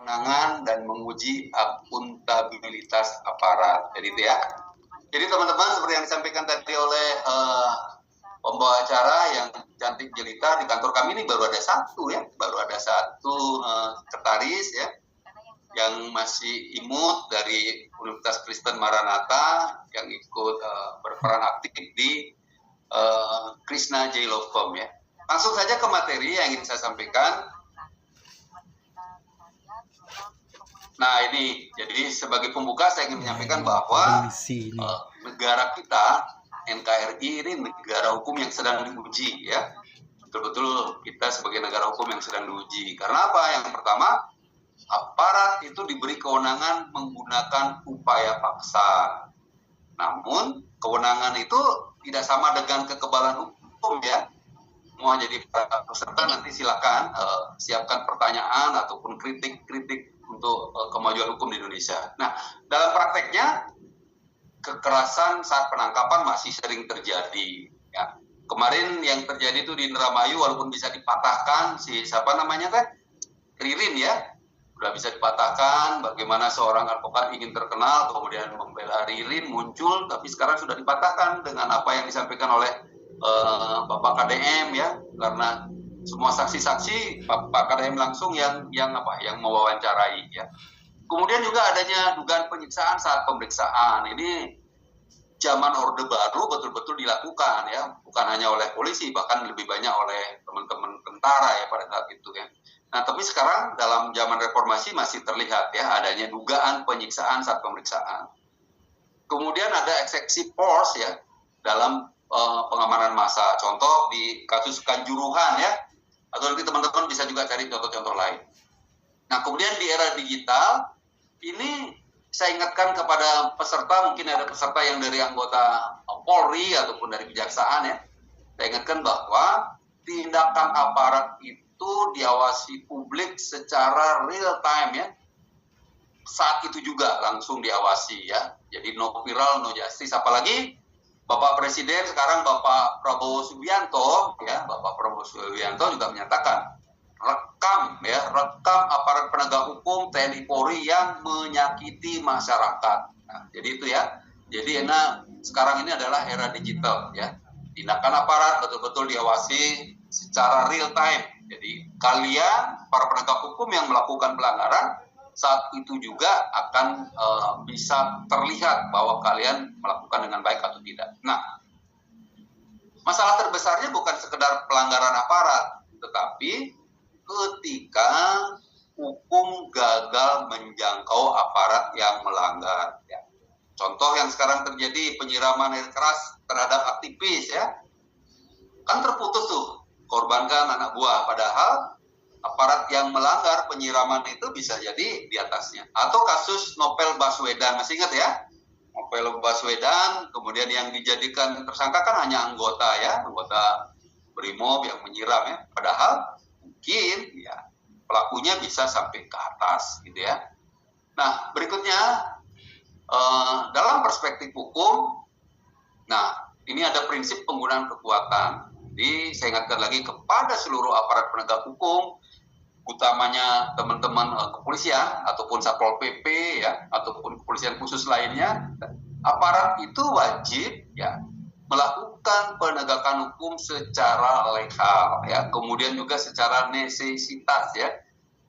kewenangan dan menguji akuntabilitas aparat. Jadi itu ya. Jadi teman-teman, seperti yang disampaikan tadi oleh pembawa acara yang cantik jelita, di kantor kami ini baru ada satu sekretaris ya, yang masih imut dari Universitas Kristen Maranatha yang ikut berperan aktif di Krishna J. Law Firm ya. Langsung saja ke materi yang ingin saya sampaikan. Nah ini, jadi sebagai pembuka saya ingin menyampaikan bahwa negara kita, NKRI ini negara hukum yang sedang diuji ya. Betul-betul kita sebagai negara hukum yang sedang diuji. Karena apa? Yang pertama, aparat itu diberi kewenangan menggunakan upaya paksa. Namun, kewenangan itu tidak sama dengan kekebalan hukum ya. Mau jadi peserta nanti silakan siapkan pertanyaan ataupun kritik-kritik untuk kemajuan hukum di Indonesia. Nah, dalam prakteknya kekerasan saat penangkapan masih sering terjadi. Ya. Kemarin yang terjadi itu di Indramayu, walaupun bisa dipatahkan Ririn ya, sudah bisa dipatahkan. Bagaimana seorang advokat ingin terkenal, kemudian membela Ririn muncul, tapi sekarang sudah dipatahkan dengan apa yang disampaikan oleh Bapak KDM ya, karena semua saksi-saksi Pak KDM langsung yang mewawancarai ya. Kemudian juga adanya dugaan penyiksaan saat pemeriksaan. Ini zaman Orde Baru betul-betul dilakukan ya, bukan hanya oleh polisi, bahkan lebih banyak oleh teman-teman tentara ya pada saat itu ya. Nah, tapi sekarang dalam zaman reformasi masih terlihat ya adanya dugaan penyiksaan saat pemeriksaan. Kemudian ada excessive force ya dalam pengamanan massa. Contoh di kasus Kanjuruhan ya. Atau nanti teman-teman bisa juga cari contoh-contoh lain. Nah, kemudian di era digital, ini saya ingatkan kepada peserta, mungkin ada peserta yang dari anggota Polri ataupun dari kejaksaan ya. Saya ingatkan bahwa tindakan aparat itu diawasi publik secara real time ya. Saat itu juga langsung diawasi ya. Jadi no viral, no justice. Apalagi Bapak Presiden sekarang Bapak Prabowo Subianto ya, Bapak Prabowo Subianto juga menyatakan rekam aparat penegak hukum TNI Polri yang menyakiti masyarakat. Nah, jadi itu ya. Jadi sekarang ini adalah era digital ya. Tindakan aparat betul-betul diawasi secara real time. Jadi kalian para penegak hukum yang melakukan pelanggaran saat itu juga akan bisa terlihat bahwa kalian melakukan dengan baik atau tidak. Nah, masalah terbesarnya bukan sekedar pelanggaran aparat, tetapi ketika hukum gagal menjangkau aparat yang melanggar. Ya. Contoh yang sekarang terjadi, penyiraman air keras terhadap aktivis ya, kan terputus tuh, korbankan anak buah, padahal aparat yang melanggar penyiraman itu bisa jadi di atasnya. Atau kasus Novel Baswedan, masih ingat ya? Novel Baswedan, kemudian yang dijadikan tersangka kan hanya anggota Brimob yang menyiram ya. Padahal mungkin ya pelakunya bisa sampai ke atas gitu ya. Nah, berikutnya dalam perspektif hukum, nah ini ada prinsip penggunaan kekuatan. Jadi saya ingatkan lagi kepada seluruh aparat penegak hukum, utamanya teman-teman kepolisian ataupun Satpol PP ya, ataupun kepolisian khusus lainnya, aparat itu wajib ya melakukan penegakan hukum secara legal ya, kemudian juga secara nesesitas ya,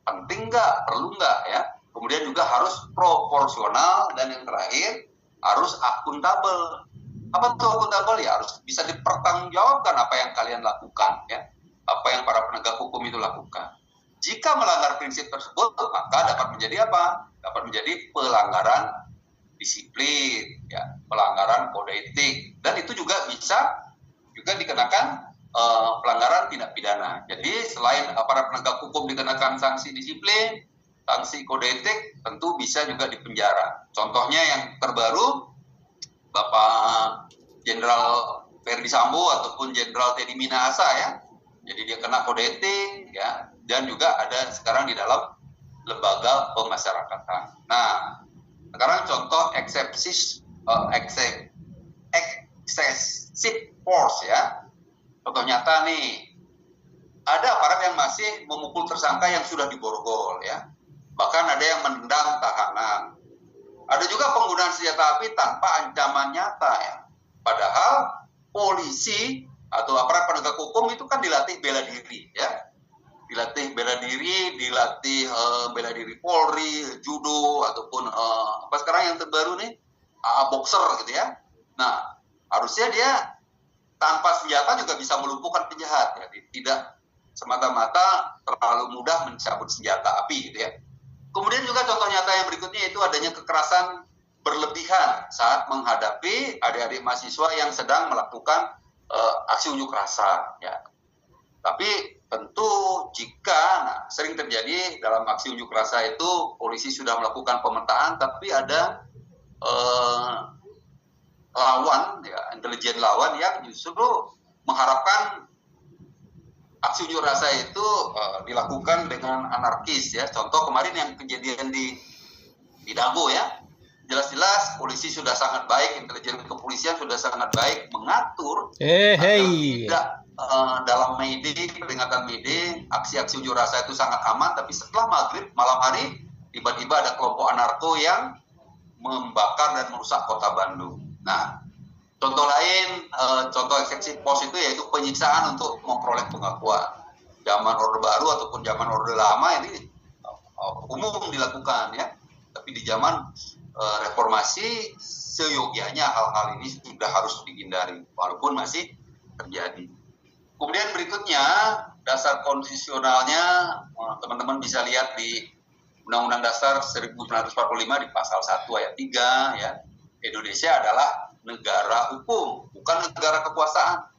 penting nggak, perlu nggak ya, kemudian juga harus proporsional, dan yang terakhir harus akuntabel. Apa itu akuntabel? Ya harus bisa dipertanggungjawabkan apa yang kalian lakukan ya, apa yang para penegak hukum itu lakukan. Jika melanggar prinsip tersebut, maka dapat menjadi apa? Dapat menjadi pelanggaran disiplin, ya, pelanggaran kode etik, dan itu juga bisa dikenakan pelanggaran tindak pidana. Jadi selain para penegak hukum dikenakan sanksi disiplin, sanksi kode etik, tentu bisa juga dipenjara. Contohnya yang terbaru, Bapak Jenderal Verdi Sambo ataupun Jenderal Teddy Minahasa ya. Jadi dia kena kode etik ya, dan juga ada sekarang di dalam lembaga pemasyarakatan. Nah, sekarang contoh excessive force ya. Contoh nyata nih, ada aparat yang masih memukul tersangka yang sudah diborgol ya. Bahkan ada yang menendang tahanan. Ada juga penggunaan senjata api tanpa ancaman nyata ya. Padahal polisi atau aparat penegak hukum itu kan dilatih bela diri ya. Dilatih bela diri, dilatih bela diri Polri, judo ataupun apa sekarang yang terbaru nih boxer gitu ya. Nah, harusnya dia tanpa senjata juga bisa melumpuhkan penjahat ya. Tidak semata-mata terlalu mudah mencabut senjata api gitu ya. Kemudian juga contoh nyata yang berikutnya itu adanya kekerasan berlebihan saat menghadapi adik-adik mahasiswa yang sedang melakukan aksi unjuk rasa ya. Tapi tentu jika sering terjadi dalam aksi unjuk rasa itu polisi sudah melakukan pemetaan tapi ada lawan ya, intelijen lawan yang justru mengharapkan aksi unjuk rasa itu dilakukan dengan anarkis ya. Contoh kemarin yang kejadian di Dago ya. Jelas-jelas polisi sudah sangat baik, intelijen kepolisian sudah sangat baik mengatur tidak dalam May Day, peringatan May Day, aksi-aksi unjuk rasa itu sangat aman, tapi setelah maghrib malam hari tiba-tiba ada kelompok anarko yang membakar dan merusak kota Bandung. Nah, contoh lain, contoh eksekusi pos itu yaitu penyiksaan untuk memperoleh pengakuan. Zaman Orde Baru ataupun zaman Orde Lama ini umum dilakukan ya, tapi di zaman reformasi seyogianya hal-hal ini sudah harus dihindari walaupun masih terjadi. Kemudian berikutnya dasar konstitusionalnya teman-teman bisa lihat di Undang-Undang Dasar 1945 di pasal 1 ayat 3 ya. Indonesia adalah negara hukum, bukan negara kekuasaan.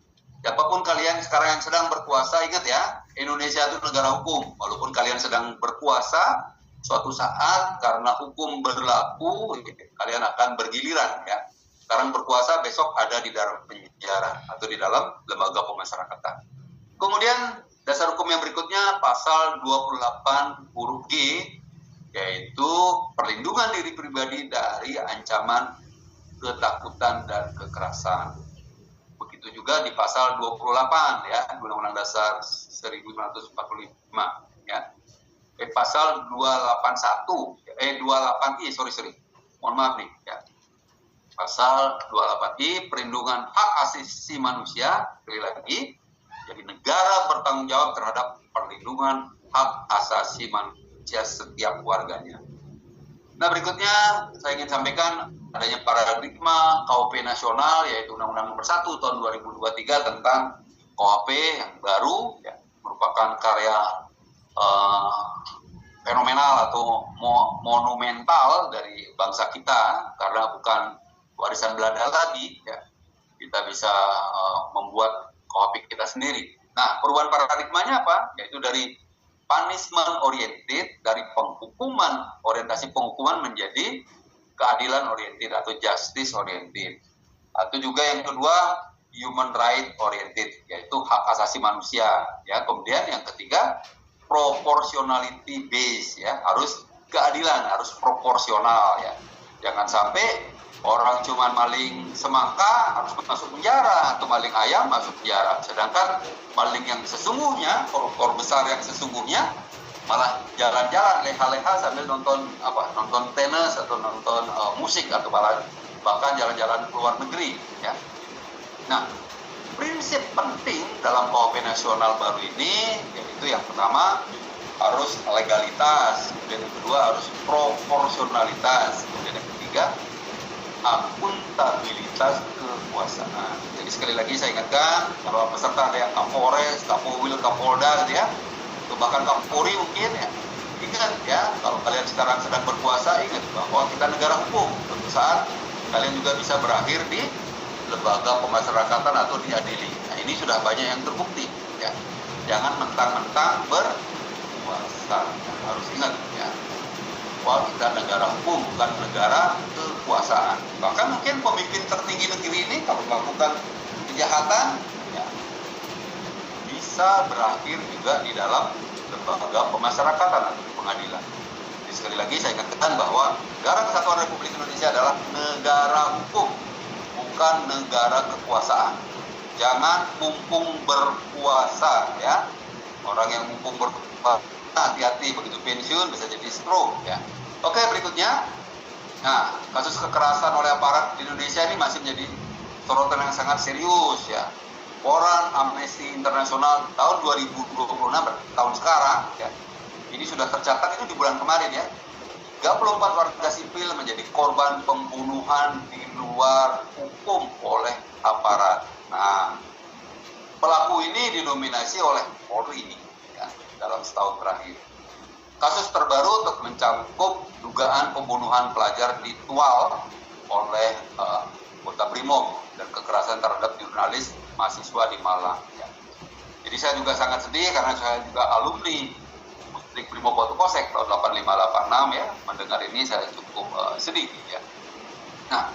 Siapapun kalian sekarang yang sedang berkuasa, ingat ya, Indonesia itu negara hukum. Walaupun kalian sedang berkuasa, suatu saat karena hukum berlaku, kalian akan bergiliran ya. Sekarang berkuasa, besok ada di dalam penjara atau di dalam lembaga pemasyarakatan. Kemudian dasar hukum yang berikutnya pasal 28 huruf G, yaitu perlindungan diri pribadi dari ancaman ketakutan dan kekerasan. Begitu juga di pasal 28 ya, Undang-Undang Dasar 1945 ya. Pasal 28I, mohon maaf nih ya. Pasal 28I, perlindungan hak asasi manusia, sekali lagi, jadi negara bertanggung jawab terhadap perlindungan hak asasi manusia setiap warganya. Nah, berikutnya saya ingin sampaikan adanya paradigma KUHP nasional, yaitu Undang-Undang Nomor 1 Tahun 2023 tentang KUHP yang baru, ya, merupakan karya fenomenal atau monumental dari bangsa kita, karena bukan warisan Belanda lagi, ya. Kita bisa membuat KUHP kita sendiri. Nah, perubahan paradigmanya apa? Yaitu dari punishment oriented, dari penghukuman, orientasi penghukuman menjadi keadilan oriented atau justice oriented. Atau juga yang kedua, human right oriented, yaitu hak asasi manusia. Ya, kemudian yang ketiga, proportionality based, ya, harus keadilan, harus proporsional, ya. Jangan sampai orang cuma maling semangka harus masuk penjara, atau maling ayam masuk penjara. Sedangkan maling yang sesungguhnya, koruptor besar yang sesungguhnya, malah jalan-jalan leha-leha sambil nonton tenis atau nonton musik, atau bahkan jalan-jalan ke luar negeri, ya. Nah, prinsip penting dalam KUHP nasional baru ini yaitu yang pertama harus legalitas, kemudian yang kedua harus proporsionalitas, kemudian yang ketiga akuntabilitas kekuasaan. Jadi sekali lagi saya ingatkan, kalau peserta ada yang Kapolres, Kapolwil, Kapolda gitu ya, atau bahkan Kapolri mungkin ya, ingat ya, kalau kalian sekarang sedang berkuasa, ingat bahwa kita negara hukum. Suatu saat kalian juga bisa berakhir di lembaga pemasyarakatan atau diadili. Nah, ini sudah banyak yang terbukti, ya. Jangan mentang-mentang berkuasa. Harus ingat ya, bahwa kita negara hukum, bukan negara kekuasaan. Bahkan mungkin pemimpin tertinggi negeri ini kalau melakukan kejahatan, ya, bisa berakhir juga di dalam lembaga pemasyarakatan atau di pengadilan. Jadi sekali lagi saya ingatkan bahwa Negara Kesatuan Republik Indonesia adalah negara hukum, bukan negara kekuasaan. Jangan mumpung berkuasa, ya. Orang yang mumpung berkuasa hati-hati, begitu pensiun bisa jadi stroke ya. Oke, berikutnya. Nah, kasus kekerasan oleh aparat di Indonesia ini masih menjadi sorotan yang sangat serius ya. Laporan Amnesty Internasional tahun 2026, tahun sekarang ya. Ini sudah tercatat itu di bulan kemarin ya. 34 warga sipil menjadi korban pembunuhan di luar hukum oleh aparat. Nah, pelaku ini didominasi oleh Polri ya, dalam setahun terakhir. Kasus terbaru untuk mencakup dugaan pembunuhan pelajar di Tual oleh Kota Brimob dan kekerasan terhadap jurnalis mahasiswa di Malang. Ya. Jadi saya juga sangat sedih karena saya juga alumni Mustik Brimob Batu Kosek tahun 8586 ya. Mendengar ini saya cukup sedih ya. Nah,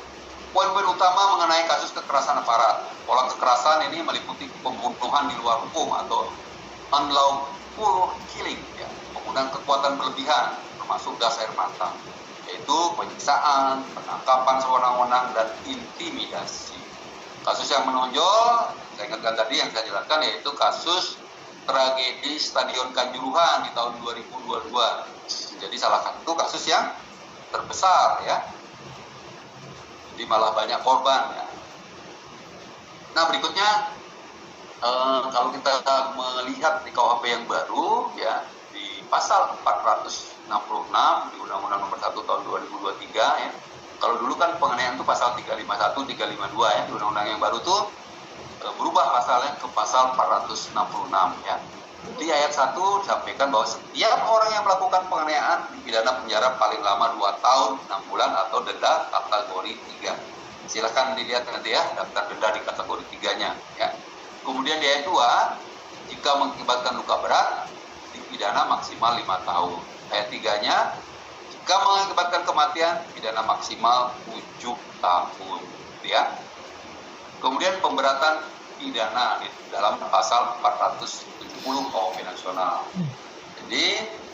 poin-poin utama mengenai kasus kekerasan aparat. Pola kekerasan ini meliputi pembunuhan di luar hukum atau unlawful killing ya. Penggunaan kekuatan berlebihan termasuk gas air mata, yaitu penyiksaan, penangkapan sewenang-wenang, dan intimidasi. Kasus yang menonjol, saya ingatkan tadi yang saya jelaskan, yaitu kasus tragedi Stadion Kanjuruhan di tahun 2022. Jadi salah satu kasus yang terbesar ya. Jadi malah banyak korban ya. Nah berikutnya, kalau kita melihat di KUHP yang baru ya, di pasal 466 di Undang-Undang Nomor 1 tahun 2023 ya. Kalau dulu kan penganiayaan itu pasal 351, 352 ya. Di Undang-Undang yang baru tuh berubah pasalnya ke pasal 466 ya. Di ayat 1 disampaikan bahwa setiap orang yang melakukan penganiayaan dipidana penjara paling lama 2 tahun 6 bulan atau denda kategori 3. Silakan dilihat nanti ya daftar denda di kategori 3-nya ya. Kemudian di ayat 2, jika mengakibatkan luka berat dipidana maksimal 5 tahun. Ayat 3-nya, jika mengakibatkan kematian pidana maksimal 7 tahun ya. Kemudian pemberatan pidana di dalam pasal 470 KUHP nasional. Jadi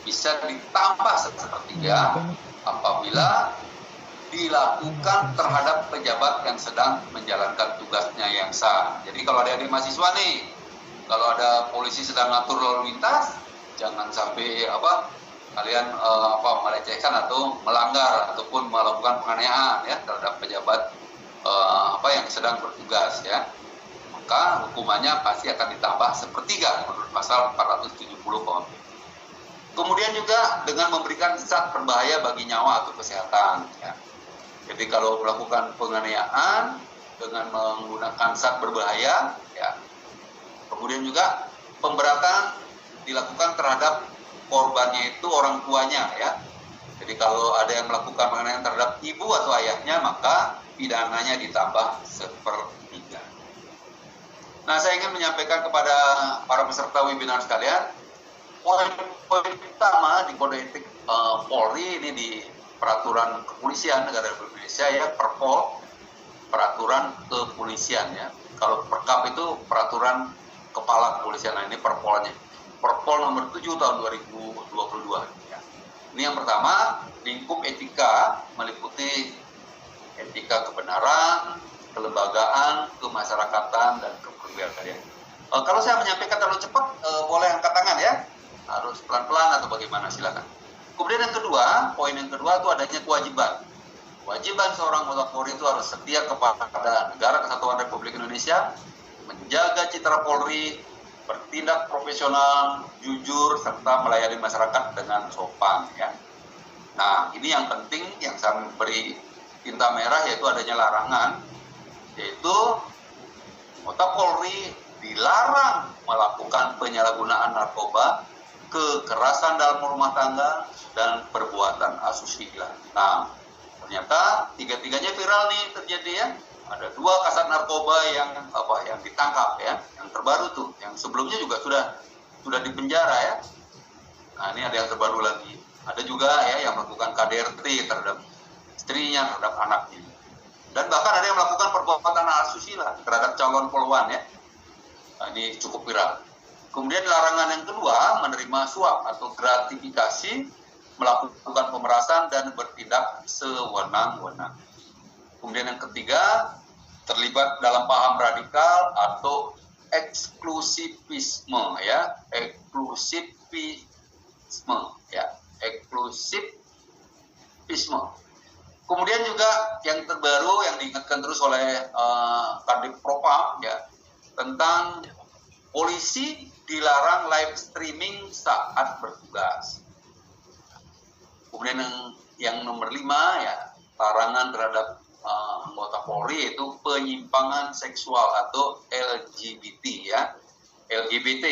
bisa ditambah sepertiga apabila dilakukan terhadap pejabat yang sedang menjalankan tugasnya yang sah. Jadi kalau ada adik mahasiswa nih, kalau ada polisi sedang ngatur lalu lintas, jangan sampai kalian melecehkan atau melanggar ataupun melakukan penganiayaan ya terhadap pejabat yang sedang bertugas ya. Maka hukumannya pasti akan ditambah sepertiga menurut pasal 470 KUHP. Kemudian juga dengan memberikan zat berbahaya bagi nyawa atau kesehatan ya. Jadi kalau melakukan penganiayaan dengan menggunakan zat berbahaya ya. Kemudian juga pemberatan dilakukan terhadap korbannya itu orang tuanya ya. Jadi kalau ada yang melakukan penganiayaan terhadap ibu atau ayahnya, maka pidananya ditambah sepertiga. Nah, saya ingin menyampaikan kepada para peserta webinar sekalian, poin utama di kode etik Polri ini di peraturan kepolisian negara Republik Indonesia ya, Perpol, peraturan kepolisian ya. Kalau Perkap itu peraturan kepala kepolisian, nah ini Perpolnya. Perpol nomor 7 tahun 2022 ya. Ini yang pertama, lingkup etika meliputi etika kebenaran, kelembagaan, kemasyarakatan, dan kepribadian. Kalau saya menyampaikan terlalu cepat, boleh angkat tangan ya. Harus pelan-pelan atau bagaimana, silakan. Kemudian yang kedua, poin yang kedua itu adanya kewajiban. Kewajiban seorang anggota Polri itu harus setia kepada Negara Kesatuan Republik Indonesia, menjaga citra Polri, bertindak profesional, jujur, serta melayani masyarakat dengan sopan ya. Nah, ini yang penting yang saya beri tinta merah, yaitu adanya larangan, yaitu anggota Polri dilarang melakukan penyalahgunaan narkoba, kekerasan dalam rumah tangga, dan perbuatan asusila. Nah, ternyata tiga-tiganya viral nih terjadi ya. Ada 2 kasat narkoba yang ditangkap ya, yang terbaru tuh, yang sebelumnya juga sudah dipenjara ya. Nah, ini ada yang terbaru lagi. Ada juga ya yang melakukan KDRT terhadap istrinya, terhadap anaknya. Dan bahkan ada yang melakukan perbuatan asusila terhadap calon poluan ya. Nah, ini cukup viral. Kemudian larangan yang kedua, menerima suap atau gratifikasi, melakukan pemerasan dan bertindak sewenang-wenang. Kemudian yang ketiga, terlibat dalam paham radikal atau eksklusivisme ya, ya, eksklusivisme. Kemudian juga yang terbaru yang diingatkan terus oleh Kadif Propam ya, tentang polisi dilarang live streaming saat bertugas. Kemudian yang nomor 5 ya, larangan terhadap anggota Polri yaitu penyimpangan seksual atau LGBT ya. LGBT.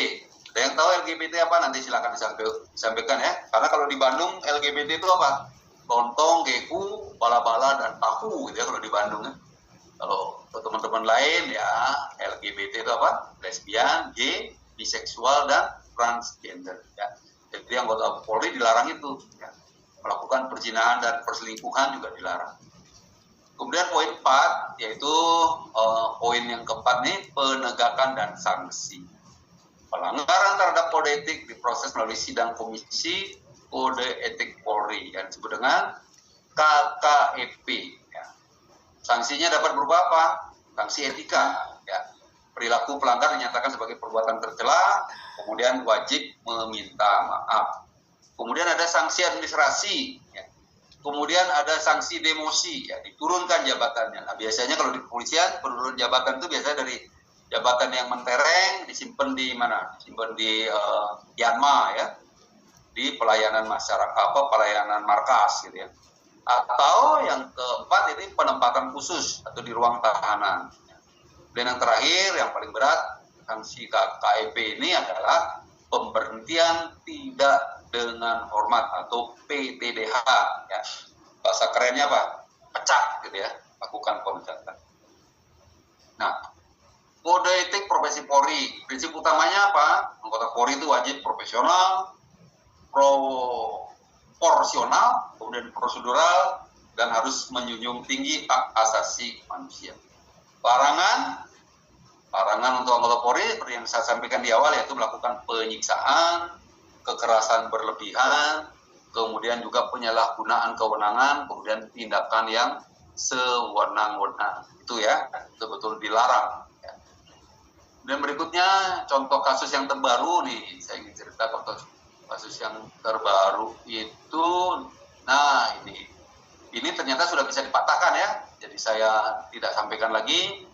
Ada yang tahu LGBT apa? Nanti silakan disampaikan ya. Karena kalau di Bandung LGBT itu apa? Lontong, geku, bala-bala, dan tahu gitu ya kalau di Bandung ya. Kalau teman-teman lain ya, LGBT itu apa? Lesbian, gay, biseksual, dan transgender ya. Jadi anggota Polri dilarang itu ya. Melakukan perzinahan dan perselingkuhan juga dilarang. Kemudian poin 4 yaitu poin yang keempat nih, penegakan dan sanksi. Pelanggaran terhadap kode etik diproses melalui sidang komisi Kode Etik Polri yang disebut dengan KKEP. Ya. Sanksinya dapat berupa apa? Sanksi etika. Ya. Perilaku pelanggar dinyatakan sebagai perbuatan tercela, kemudian wajib meminta maaf. Kemudian ada sanksi administrasi. Ya. Kemudian ada sanksi demosi, ya, diturunkan jabatannya. Nah, biasanya kalau di kepolisian penurunan jabatan itu biasanya dari jabatan yang mentereng disimpan di mana? Disimpan di Yanma ya. Di pelayanan masyarakat, pelayanan markas gitu ya. Atau yang keempat ini penempatan khusus atau di ruang tahanan. Dan yang terakhir yang paling berat sanksi KKEP ini adalah pemberhentian tidak dengan hormat atau PTDH ya. Bahasa kerennya apa? Pecat gitu ya, lakukan pemecatan. Nah, kode etik profesi Polri, prinsip utamanya apa? Anggota Polri itu wajib profesional, proporsional, kemudian prosedural, dan harus menjunjung tinggi hak asasi manusia. Larangan untuk anggota Polri seperti yang saya sampaikan di awal yaitu melakukan penyiksaan, kekerasan berlebihan, kemudian juga penyalahgunaan kewenangan, kemudian tindakan yang sewenang-wenang. Itu ya, betul-betul dilarang. Ya. Dan berikutnya contoh kasus yang terbaru nih, saya ingin cerita kasus yang terbaru itu, nah ini ternyata sudah bisa dipatahkan ya. Jadi saya tidak sampaikan lagi.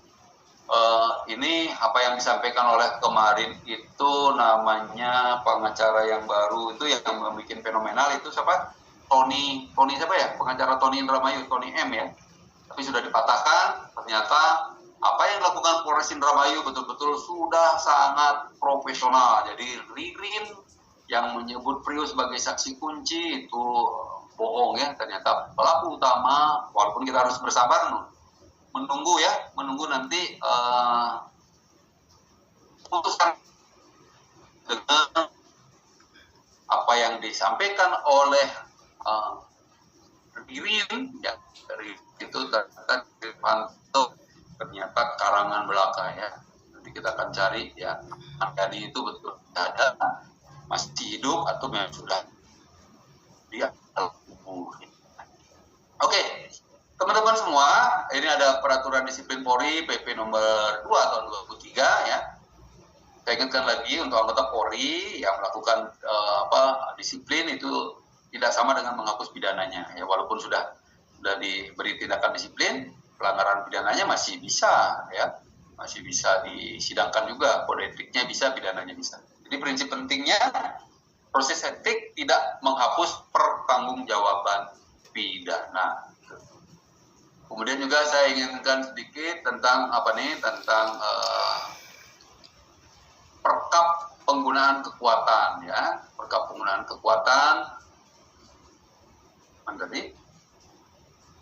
Ini apa yang disampaikan oleh kemarin itu namanya pengacara yang baru itu yang membuat fenomenal itu siapa? Tony siapa ya? Pengacara Tony Indramayu, Tony M ya. Tapi sudah dipatahkan. Ternyata apa yang dilakukan Polres Indramayu betul-betul sudah sangat profesional. Jadi Ririn yang menyebut Prius sebagai saksi kunci itu bohong ya. Ternyata pelaku utama, walaupun kita harus bersabar menunggu nanti putuskan dengan apa yang disampaikan oleh Ririn ya, dari itu ternyata karangan belaka ya. Nanti kita akan cari ya, Andani itu betul ada masih hidup atau memang sudah dia kubur. Oke, teman-teman semua, ini ada peraturan disiplin Polri PP nomor 2 tahun 2023 ya. Saya ingatkan lagi untuk anggota Polri yang melakukan disiplin itu tidak sama dengan menghapus pidananya ya, walaupun sudah diberi tindakan disiplin, pelanggaran pidananya masih bisa ya. Masih bisa disidangkan juga, kode etiknya bisa, pidananya bisa. Jadi prinsip pentingnya proses etik tidak menghapus pertanggungjawaban pidana. Kemudian juga saya inginkan sedikit tentang perkap penggunaan kekuatan ya, perkap penggunaan kekuatan.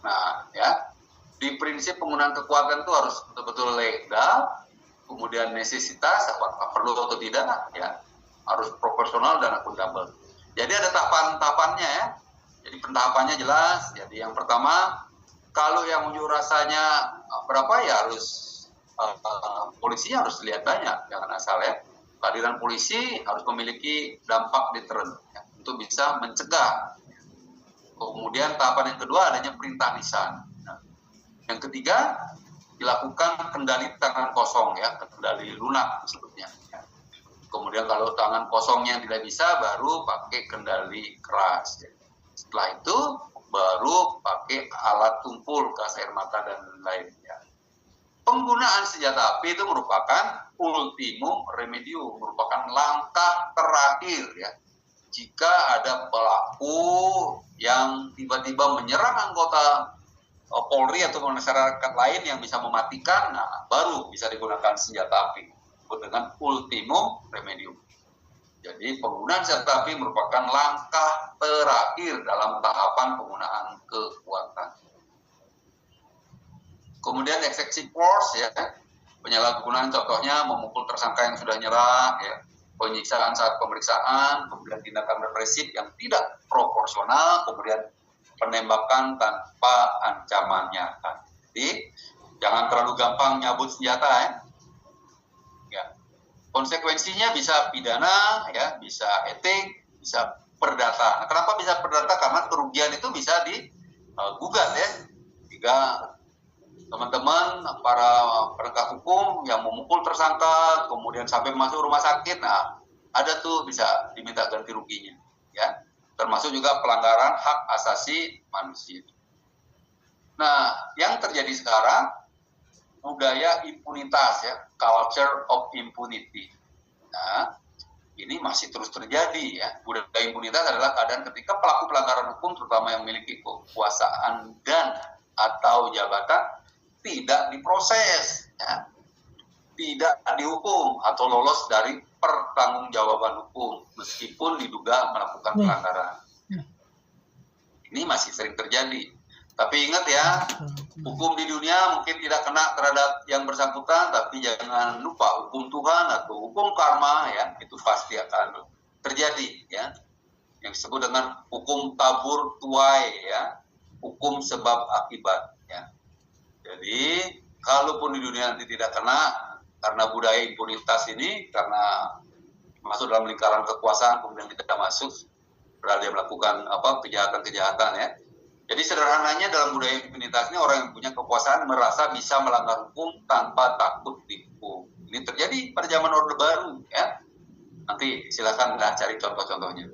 Nah ya, di prinsip penggunaan kekuatan itu harus betul-betul legal. Kemudian necesitas, apakah perlu atau tidak, ya harus proporsional dan akuntabel. Jadi ada tahapan-tahapannya ya. Jadi pentahapannya jelas. Jadi yang pertama, kalau yang unjuk rasanya berapa ya harus polisinya harus lihat banyak, jangan asal ya. Kehadiran polisi harus memiliki dampak deteren ya, untuk bisa mencegah. Kemudian tahapan yang kedua adanya perintah lisan. Nah, yang ketiga dilakukan kendali tangan kosong ya, kendali lunak sebetulnya. Kemudian kalau tangan kosongnya tidak bisa, baru pakai kendali keras. Setelah itu baru pakai alat tumpul, gas air mata dan lainnya. Penggunaan senjata api itu merupakan ultimum remedium, merupakan langkah terakhir ya. Jika ada pelaku yang tiba-tiba menyerang anggota Polri atau masyarakat lain yang bisa mematikan, nah, baru bisa digunakan senjata api dengan ultimum remedium. Jadi penggunaan senjata api merupakan langkah terakhir dalam tahapan penggunaan kekuatan. Kemudian excessive force ya, penyalahgunaan contohnya memukul tersangka yang sudah nyerah ya, penyiksaan saat pemeriksaan, kemudian tindakan represif yang tidak proporsional, kemudian penembakan tanpa ancaman nyata. Jadi jangan terlalu gampang nyabut senjata ya. Konsekuensinya bisa pidana, ya, bisa etik, bisa perdata. Nah, kenapa bisa perdata? Karena kerugian itu bisa digugat ya. Jika teman-teman para penegak hukum yang memukul tersangka, kemudian sampai masuk rumah sakit, nah ada tuh bisa diminta ganti ruginya, ya. Termasuk juga pelanggaran hak asasi manusia. Nah, yang terjadi sekarang budaya impunitas ya, culture of impunity. Nah, ini masih terus terjadi ya. Budaya impunitas adalah keadaan ketika pelaku pelanggaran hukum, terutama yang memiliki kekuasaan dan atau jabatan, tidak diproses, ya, tidak dihukum atau lolos dari pertanggungjawaban hukum meskipun diduga melakukan pelanggaran. Ini masih sering terjadi. Tapi ingat ya, hukum di dunia mungkin tidak kena terhadap yang bersangkutan, tapi jangan lupa hukum Tuhan atau hukum karma ya, itu pasti akan terjadi ya. Yang disebut dengan hukum tabur tuai ya, hukum sebab akibat ya. Jadi, kalaupun di dunia nanti tidak kena karena budaya impunitas ini, karena masuk dalam lingkaran kekuasaan kemudian tidak masuk berada melakukan kejahatan-kejahatan ya. Jadi sederhananya dalam budaya impunitas ini orang yang punya kekuasaan merasa bisa melanggar hukum tanpa takut dihukum. Ini terjadi pada zaman Orde Baru ya. Nanti silakan cari contoh-contohnya.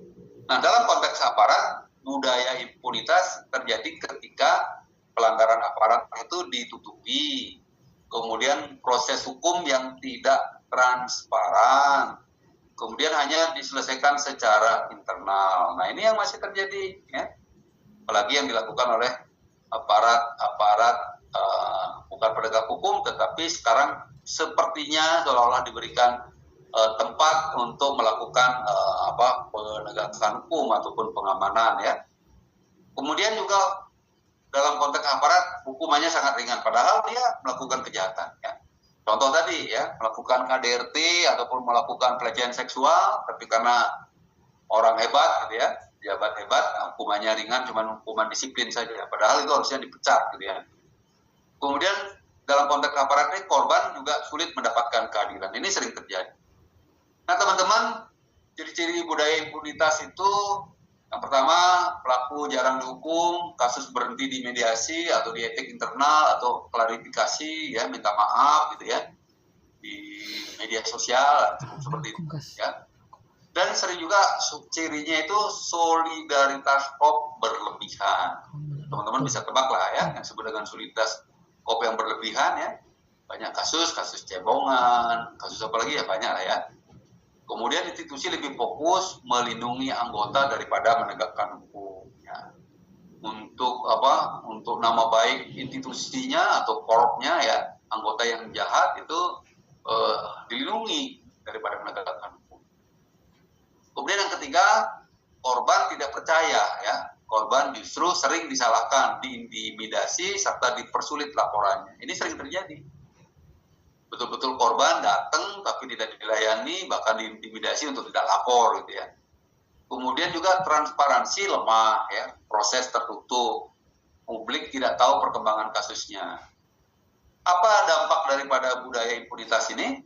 Nah, dalam konteks aparat, budaya impunitas terjadi ketika pelanggaran aparat itu ditutupi. Kemudian proses hukum yang tidak transparan. Kemudian hanya diselesaikan secara internal. Nah, ini yang masih terjadi ya. Apalagi yang dilakukan oleh aparat bukan penegak hukum, tetapi sekarang sepertinya seolah-olah diberikan tempat untuk melakukan penegakan hukum ataupun pengamanan ya. Kemudian juga dalam konteks aparat hukumannya sangat ringan, padahal dia melakukan kejahatan ya. Contoh tadi ya, melakukan KDRT ataupun melakukan pelecehan seksual, tapi karena orang hebat gitu ya, jabat hebat, hukumannya ringan, cuma hukuman disiplin saja. Padahal itu harusnya dipecat, gitu ya. Kemudian dalam konteks aparat ini korban juga sulit mendapatkan keadilan. Ini sering terjadi. Nah, teman-teman, ciri-ciri budaya impunitas itu yang pertama, pelaku jarang dihukum, kasus berhenti di mediasi atau di etik internal atau klarifikasi, ya, minta maaf, gitu ya, di media sosial seperti itu, ya. Dan sering juga cirinya itu solidaritas kop berlebihan. Teman-teman bisa tebak lah ya, yang disebut dengan solidaritas kop yang berlebihan ya. Banyak kasus cebongan, kasus apa lagi ya, banyak lah ya. Kemudian institusi lebih fokus melindungi anggota daripada menegakkan hukum ya. Untuk nama baik institusinya atau korupnya ya, anggota yang jahat itu dilindungi daripada menegakkan hukum. Kemudian yang ketiga, korban tidak percaya ya. Korban justru sering disalahkan, diintimidasi serta dipersulit laporannya. Ini sering terjadi. Betul-betul korban datang tapi tidak dilayani, bahkan diintimidasi untuk tidak lapor gitu ya. Kemudian juga transparansi lemah ya, proses tertutup. Publik tidak tahu perkembangan kasusnya. Apa dampak daripada budaya impunitas ini?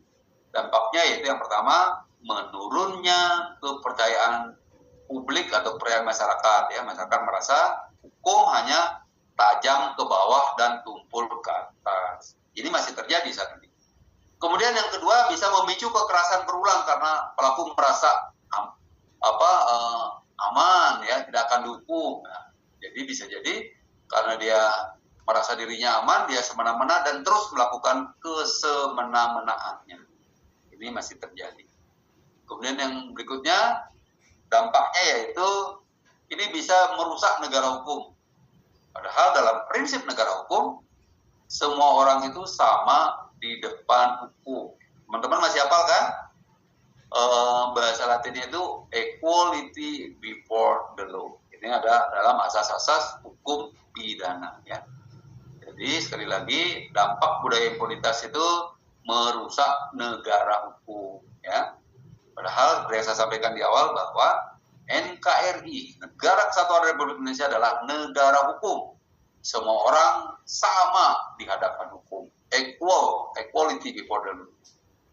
Dampaknya yaitu yang pertama, menurunnya kepercayaan publik atau kepercayaan masyarakat ya. Masyarakat merasa hukum hanya tajam ke bawah dan tumpul ke atas. Ini masih terjadi saat ini. Kemudian yang kedua bisa memicu kekerasan berulang karena pelaku merasa aman ya, tidak akan dukung. Nah, jadi bisa jadi karena dia merasa dirinya aman, dia semena-mena dan terus melakukan kesemena-menaannya. Ini masih terjadi. Kemudian yang berikutnya dampaknya yaitu ini bisa merusak negara hukum. Padahal dalam prinsip negara hukum semua orang itu sama di depan hukum. Teman-teman masih hafal kan? Bahasa Latinnya itu equality before the law. Ini ada dalam asas-asas hukum pidana ya. Jadi sekali lagi dampak budaya impunitas itu merusak negara hukum ya. Padahal seperti yang saya sampaikan di awal bahwa NKRI, Negara Kesatuan Republik Indonesia adalah negara hukum. Semua orang sama di hadapan hukum. Equality before the law.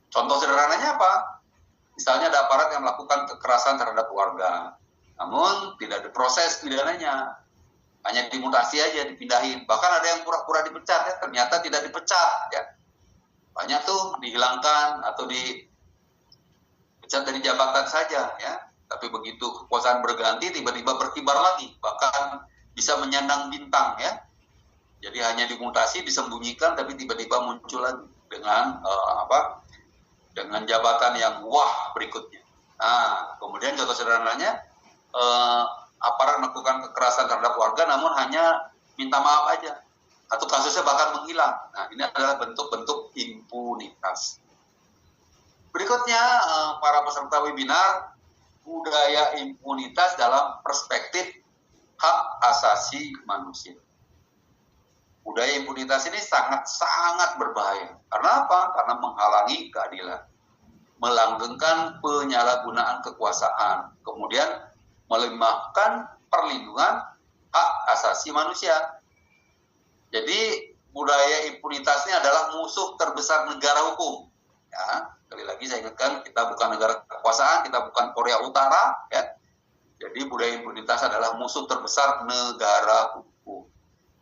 Contoh sederhananya apa? Misalnya ada aparat yang melakukan kekerasan terhadap warga, namun tidak diproses pidananya, hanya dimutasi aja, dipindahin. Bahkan ada yang pura-pura dipecat ya, ternyata tidak dipecat ya. Banyak tuh dihilangkan atau dipecat dari jabatan saja ya. Tapi begitu kekuasaan berganti tiba-tiba berkibar lagi, bahkan bisa menyandang bintang ya. Jadi hanya dimutasi, disembunyikan, tapi tiba-tiba muncul lagi dengan dengan jabatan yang wah berikutnya. Nah, kemudian contoh sederhananya aparat melakukan kekerasan terhadap warga namun hanya minta maaf aja atau kasusnya bahkan menghilang. Nah, ini adalah bentuk-bentuk impunitas. Berikutnya para peserta webinar, budaya impunitas dalam perspektif hak asasi manusia. Budaya impunitas ini sangat-sangat berbahaya. Karena apa? Karena menghalangi keadilan, melanggengkan penyalahgunaan kekuasaan, kemudian melemahkan perlindungan hak asasi manusia. Jadi budaya impunitas ini adalah musuh terbesar negara hukum. Ya, sekali lagi saya ingatkan, kita bukan negara kekuasaan, kita bukan Korea Utara. Ya. Jadi budaya impunitas adalah musuh terbesar negara hukum.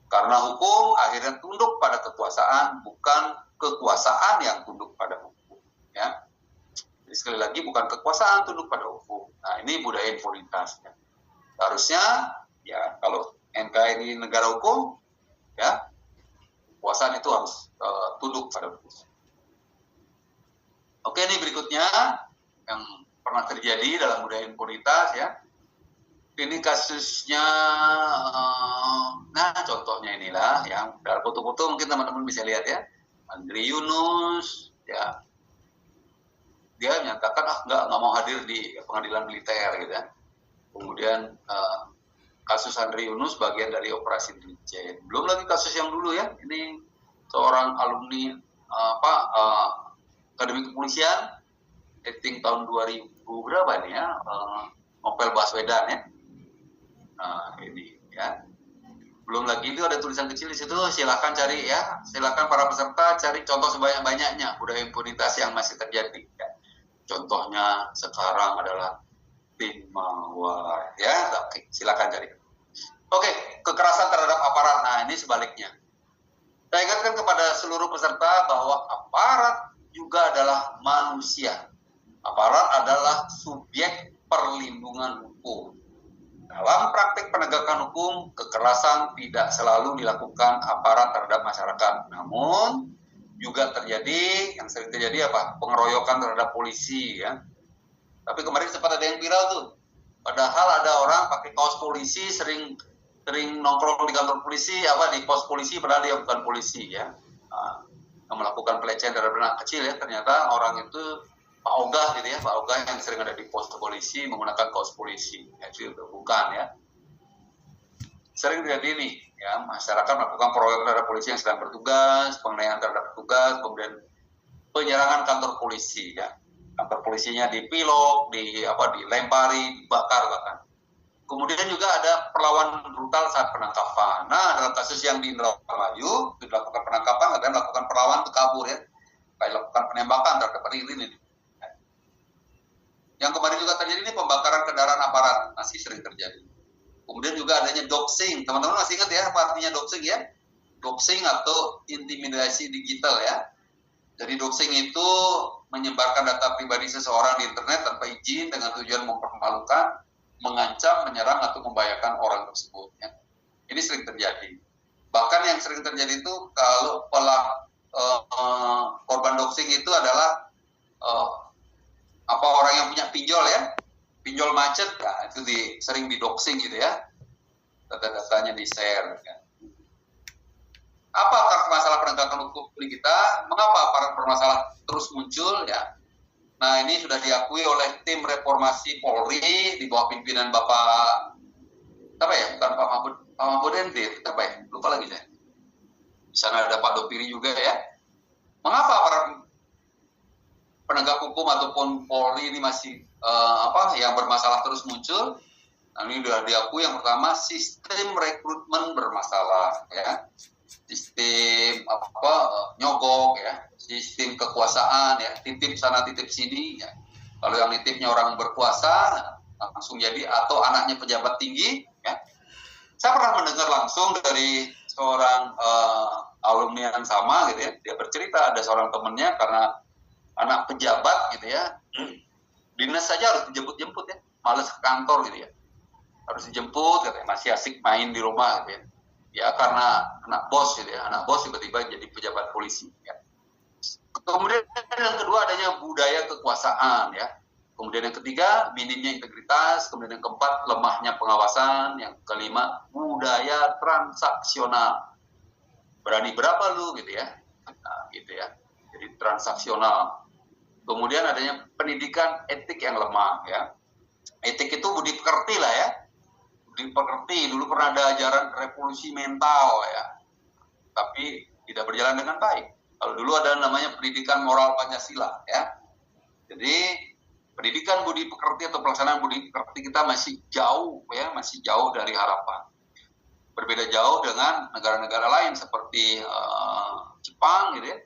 Karena hukum akhirnya tunduk pada kekuasaan, bukan kekuasaan yang tunduk pada hukum. Ya. Jadi sekali lagi bukan kekuasaan tunduk pada hukum. Nah, ini budaya impunitas. Ya. Harusnya ya kalau NKRI negara hukum, ya kekuasaan itu harus tunduk pada hukum. Oke, ini berikutnya yang pernah terjadi dalam budaya impunitas ya. Ini kasusnya, nah contohnya inilah yang dalam foto-foto mungkin teman-teman bisa lihat ya. Andri Yunus, ya dia menyatakan nggak mau hadir di pengadilan militer gitu ya. Kemudian kasus Andri Yunus bagian dari operasi Intelijen. Belum lagi kasus yang dulu ya, ini seorang alumni Akademi Kepolisian, acting tahun 2000 berapa nih ya, Novel Baswedan ya. Nah ini ya. Belum lagi itu ada tulisan kecil di situ, silakan cari ya, silakan para peserta cari contoh sebanyak-banyaknya budaya impunitas yang masih terjadi. Ya. Contohnya sekarang adalah tim mawar ya, oke, silakan cari. Oke, kekerasan terhadap aparat. Nah ini sebaliknya. Saya ingatkan kepada seluruh peserta bahwa aparat juga adalah manusia. Aparat adalah subjek perlindungan hukum. Dalam praktik penegakan hukum, kekerasan tidak selalu dilakukan aparat terhadap masyarakat. Namun, juga terjadi, yang sering terjadi apa? Pengeroyokan terhadap polisi. Ya. Tapi kemarin sempat ada yang viral tuh. Padahal ada orang pakai kaos polisi, sering nongkrong di kantor polisi, di pos polisi, padahal dia bukan polisi. Ya. Nah, yang melakukan pelecehan terhadap anak kecil ya, ternyata orang itu Pak Ogah gitu ya, Pak Ogah yang sering ada di pos polisi menggunakan kaos polisi, ya, itu bukan ya. Sering terjadi nih, ya masyarakat melakukan pengeroyokan terhadap polisi yang sedang bertugas, penganiayaan terhadap petugas, kemudian penyerangan kantor polisi, ya, kantor polisinya dipilok, dilempari, dibakar bahkan. Kemudian juga ada perlawanan brutal saat penangkapan. Nah, dalam kasus yang di Indramayu dilakukan penangkapan, ada melakukan perlawanan untuk kabur ya, dilakukan penembakan terhadap ini. Yang kemarin juga terjadi ini pembakaran kendaraan aparat, masih sering terjadi. Kemudian juga adanya doxing. Teman-teman masih ingat ya apa artinya doxing ya? Doxing atau intimidasi digital ya. Jadi doxing itu menyebarkan data pribadi seseorang di internet tanpa izin dengan tujuan mempermalukan, mengancam, menyerang atau membahayakan orang tersebut. Ya. Ini sering terjadi. Bahkan yang sering terjadi itu kalau korban doxing itu adalah orang yang punya pinjol ya, pinjol macet, ya, itu sering di doxing gitu ya, data-datanya di share. Ya. Apa akar masalah penegakan hukum di kita? Mengapa aparat bermasalah terus muncul? Ya, nah ini sudah diakui oleh tim reformasi Polri di bawah pimpinan Bapak apa ya? Bukan Pak Mahfud MD, apa ya? Lupa lagi saya. Di sana ada Pak Dopiri juga ya. Mengapa aparat penegak hukum ataupun Polri ini masih yang bermasalah terus muncul? Nah, ini sudah diakui. Yang pertama, sistem rekrutmen bermasalah ya. Sistem nyogok ya, sistem kekuasaan ya, titip sana titip sini ya. Kalau yang nitipnya orang berkuasa langsung jadi, atau anaknya pejabat tinggi ya. Saya pernah mendengar langsung dari seorang alumni yang sama gitu ya, dia bercerita ada seorang temennya karena anak pejabat gitu ya, dinas saja harus dijemput-jemput ya, males ke kantor gitu ya, harus dijemput katanya, masih asik main di rumah gitu ya. Ya karena anak bos gitu ya, anak bos tiba-tiba jadi pejabat polisi ya. Kemudian yang kedua adanya budaya kekuasaan ya. Kemudian yang ketiga minimnya integritas, kemudian yang keempat lemahnya pengawasan, yang kelima budaya transaksional. Berani berapa lu gitu ya. Nah, gitu ya. Jadi transaksional. Kemudian adanya pendidikan etik yang lemah ya. Etik itu budi pekerti lah ya. Dipengerti, dulu pernah ada ajaran revolusi mental ya, tapi tidak berjalan dengan baik. Kalau dulu ada namanya pendidikan moral Pancasila ya, jadi pendidikan budi pekerti atau pelaksanaan budi pekerti kita masih jauh ya, masih jauh dari harapan. Berbeda jauh dengan negara-negara lain seperti Jepang gitu ya.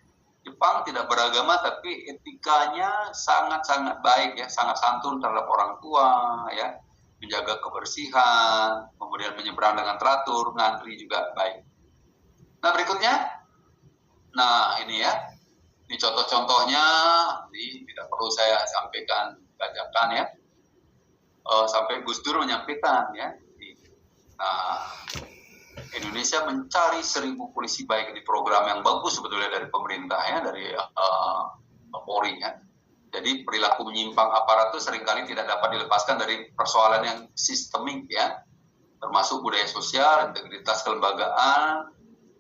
Jepang tidak beragama tapi etikanya sangat-sangat baik ya, sangat santun terhadap orang tua ya, menjaga kebersihan, kemudian menyeberang dengan teratur, ngantri juga baik. Nah berikutnya, nah ini ya, ini contoh-contohnya, ini tidak perlu saya sampaikan bacakan ya, sampai Gus Dur menyampaikan ya. Nah, Indonesia mencari 1.000 polisi baik, di program yang bagus sebetulnya dari pemerintah ya, dari Polri ya. Jadi perilaku menyimpang aparat itu seringkali tidak dapat dilepaskan dari persoalan yang sistemik ya, termasuk budaya sosial, integritas kelembagaan,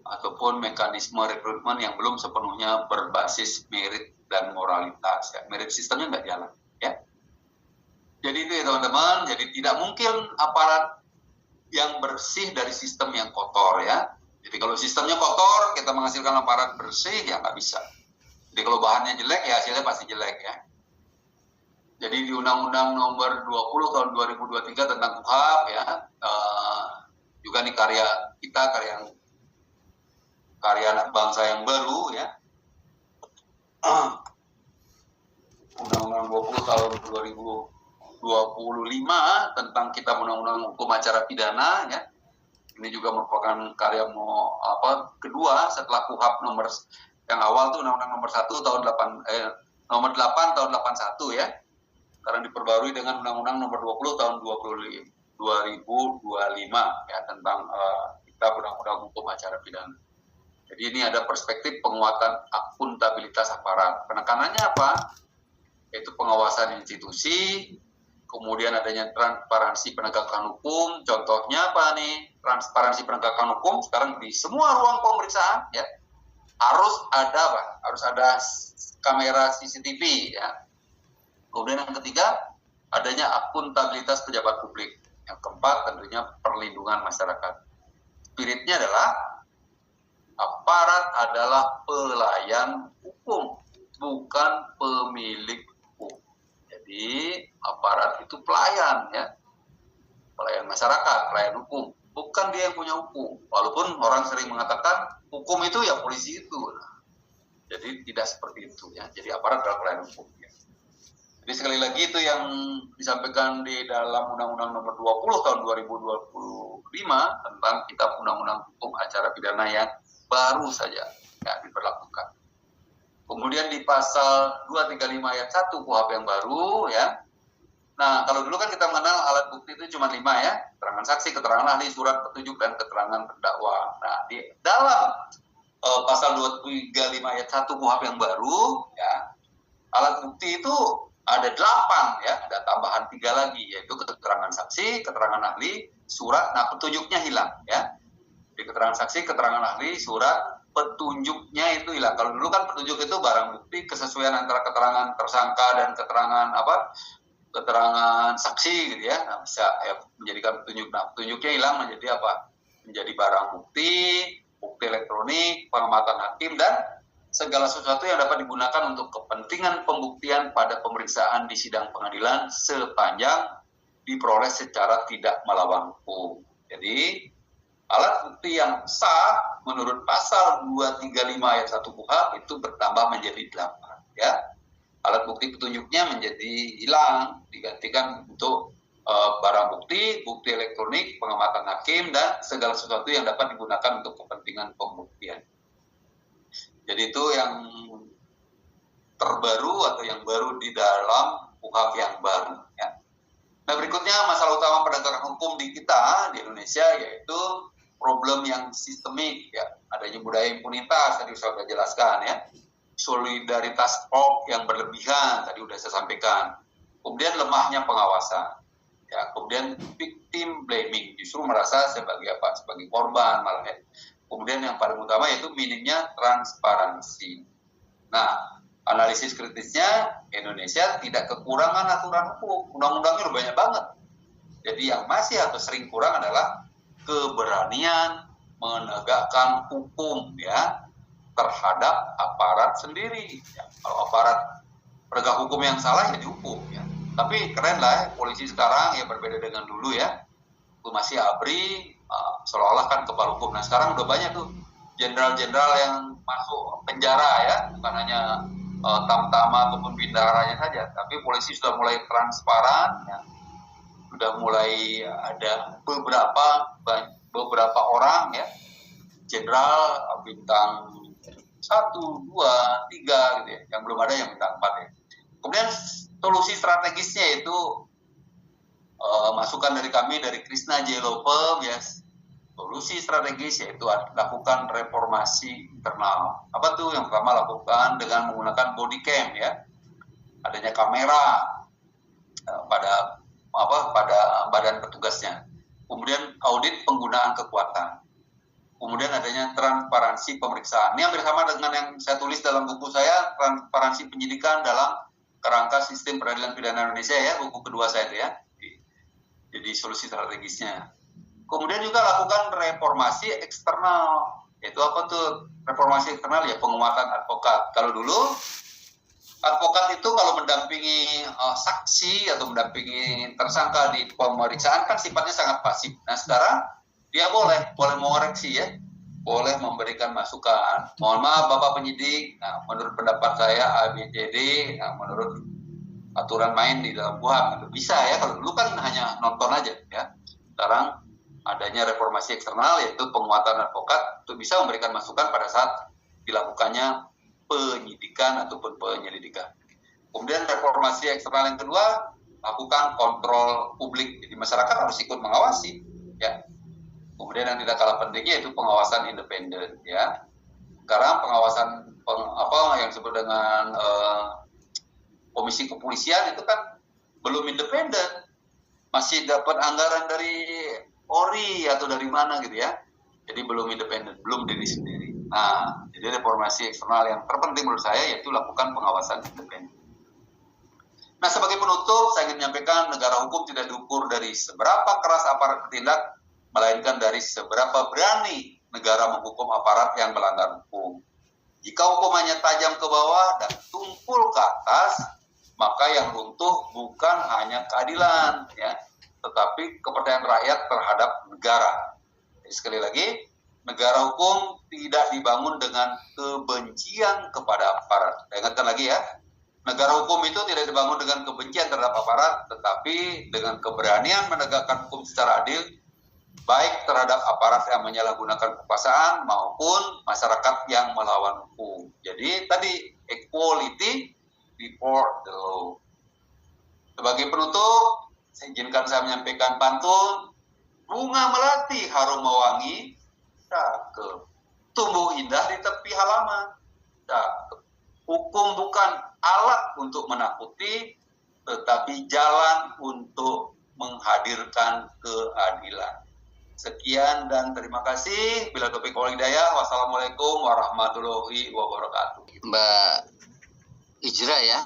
ataupun mekanisme rekrutmen yang belum sepenuhnya berbasis merit dan moralitas ya. Merit sistemnya nggak jalan ya. Jadi itu ya teman-teman, jadi tidak mungkin aparat yang bersih dari sistem yang kotor ya. Jadi kalau sistemnya kotor, kita menghasilkan aparat bersih ya nggak bisa. Jadi kalau bahannya jelek ya hasilnya pasti jelek ya. Jadi di Undang-Undang Nomor 20 Tahun 2023 tentang KUHP ya, juga nih karya kita, karya anak bangsa yang baru ya. Undang-Undang 20 Tahun 2025 tentang Kitab Undang-Undang Hukum Acara Pidana ya. Ini juga merupakan karya kedua setelah KUHP nomor yang awal tuh Undang-Undang nomor 1 tahun nomor 8 tahun 81 ya. Sekarang diperbarui dengan Undang-Undang nomor 20 tahun 2025 ya, tentang Kitab Undang-Undang Hukum Acara Pidana. Jadi ini ada perspektif penguatan akuntabilitas aparat. Penekanannya apa? Yaitu pengawasan institusi, kemudian adanya transparansi penegakan hukum. Contohnya apa nih? Transparansi penegakan hukum sekarang di semua ruang pemeriksaan ya, harus ada apa? Harus ada kamera CCTV ya. Kemudian yang ketiga, adanya akuntabilitas pejabat publik. Yang keempat tentunya perlindungan masyarakat. Spiritnya adalah aparat adalah pelayan hukum, bukan pemilik hukum. Jadi aparat itu pelayan ya, pelayan masyarakat, pelayan hukum. Bukan dia yang punya hukum. Walaupun orang sering mengatakan hukum itu ya polisi itu. Jadi tidak seperti itu ya. Jadi aparat adalah pelayan hukum. Ya. Jadi sekali lagi itu yang disampaikan di dalam Undang-Undang Nomor 20 Tahun 2025 tentang Kitab Undang-Undang Hukum Acara Pidana yang baru saja ya, diberlakukan. Kemudian di pasal 235 ayat 1 KUHP yang baru ya. Nah, kalau dulu kan kita mengenal alat bukti itu cuma 5 ya, keterangan saksi, keterangan ahli, surat petunjuk, dan keterangan terdakwa. Nah, di dalam pasal 235 ayat 1 KUHP yang baru ya, alat bukti itu ada 8 ya, ada tambahan 3 lagi, yaitu keterangan saksi, keterangan ahli, surat. Nah, petunjuknya hilang ya. Di keterangan saksi, keterangan ahli, surat, petunjuknya itu hilang. Kalau dulu kan petunjuk itu barang bukti kesesuaian antara keterangan tersangka dan keterangan saksi gitu ya. Nah, bisa ya menjadikan petunjuk. Nah, petunjuknya hilang menjadi apa? Menjadi barang bukti, bukti elektronik, pengamatan hakim, dan segala sesuatu yang dapat digunakan untuk kepentingan pembuktian pada pemeriksaan di sidang pengadilan sepanjang diperoleh secara tidak melawan hukum. Jadi alat bukti yang sah menurut pasal 235 ayat 1 KUHP itu bertambah menjadi 8 ya. Alat bukti petunjuknya menjadi hilang, digantikan untuk barang bukti, bukti elektronik, pengamatan hakim, dan segala sesuatu yang dapat digunakan untuk kepentingan pembuktian. Jadi itu yang terbaru atau yang baru di dalam KUHP yang baru ya. Nah, berikutnya masalah utama penegakan hukum di kita di Indonesia yaitu problem yang sistemik ya, adanya budaya impunitas tadi sudah jelaskan ya, solidaritas yang berlebihan tadi sudah saya sampaikan, kemudian lemahnya pengawasan ya, kemudian victim blaming, justru merasa sebagai korban malah ya. Kemudian yang paling utama yaitu minimnya transparansi. Nah, analisis kritisnya Indonesia tidak kekurangan aturan hukum, undang-undangnya udah banyak banget. Jadi yang masih atau sering kurang adalah keberanian menegakkan hukum ya terhadap aparat sendiri. Ya, kalau aparat penegak hukum yang salah ya dihukum ya. Tapi keren lah ya, polisi sekarang ya berbeda dengan dulu ya. Itu masih ABRI, seolah-olah kan kepala hukum. Nah sekarang udah banyak tuh jenderal-jenderal yang masuk penjara ya, bukan hanya tamtama ataupun bindaranya saja, tapi polisi sudah mulai transparan ya. Sudah mulai ada beberapa orang ya, jenderal bintang 1, 2, 3 gitu ya, yang belum ada yang bintang 4 ya. Kemudian solusi strategisnya itu masukan dari kami dari Krishna J. Lopem ya. Solusi strategis yaitu lakukan reformasi internal. Apa tuh? Yang pertama lakukan dengan menggunakan body cam ya, adanya kamera pada badan petugasnya. Kemudian audit penggunaan kekuatan. Kemudian adanya transparansi pemeriksaan. Ini hampir sama dengan yang saya tulis dalam buku saya, transparansi penyidikan dalam kerangka sistem peradilan pidana Indonesia ya, buku kedua saya itu ya. Jadi solusi strategisnya. Kemudian juga lakukan reformasi eksternal. Itu apa tuh? Reformasi eksternal ya, penguatan advokat. Kalau dulu advokat itu kalau mendampingi saksi atau mendampingi tersangka di pemeriksaan kan sifatnya sangat pasif. Nah sekarang dia boleh mengoreksi ya, boleh memberikan masukan. Mohon maaf Bapak penyidik, nah, menurut pendapat saya ABCD, nah, menurut aturan main di dalam KUHP bisa ya. Kalau dulu kan hanya nonton aja ya. Sekarang adanya reformasi eksternal yaitu penguatan advokat untuk bisa memberikan masukan pada saat dilakukannya penyidikan ataupun penyelidikan. Kemudian reformasi eksternal yang kedua, lakukan kontrol publik. Jadi masyarakat harus ikut mengawasi ya. Kemudian yang tidak kalah pentingnya yaitu pengawasan independen ya. Sekarang pengawasan yang disebut dengan komisi kepolisian itu kan belum independen. Masih dapat anggaran dari ORI atau dari mana gitu ya. Jadi belum independen, belum diri sendiri. Nah, jadi reformasi eksternal yang terpenting menurut saya yaitu lakukan pengawasan independen. Nah, sebagai penutup saya ingin menyampaikan negara hukum tidak diukur dari seberapa keras aparat bertindak, melainkan dari seberapa berani negara menghukum aparat yang melanggar hukum. Jika hukumannya tajam ke bawah dan tumpul ke atas, maka yang runtuh bukan hanya keadilan ya, tetapi kepercayaan rakyat terhadap negara. Jadi sekali lagi, negara hukum tidak dibangun dengan kebencian kepada aparat. Saya ingatkan lagi ya, negara hukum itu tidak dibangun dengan kebencian terhadap aparat, tetapi dengan keberanian menegakkan hukum secara adil baik terhadap aparat yang menyalahgunakan kekuasaan maupun masyarakat yang melawan hukum. Jadi tadi equality before the law. Sebagai penutup, izinkan saya menyampaikan pantun. Bunga melati harum mewangi, cakep. Tumbuh indah di tepi halaman, cakep. Hukum bukan alat untuk menakuti, tetapi jalan untuk menghadirkan keadilan. Sekian dan terima kasih. Bila taufiq wal hidayah. Wassalamualaikum warahmatullahi wabarakatuh. Mbak Ijra ya,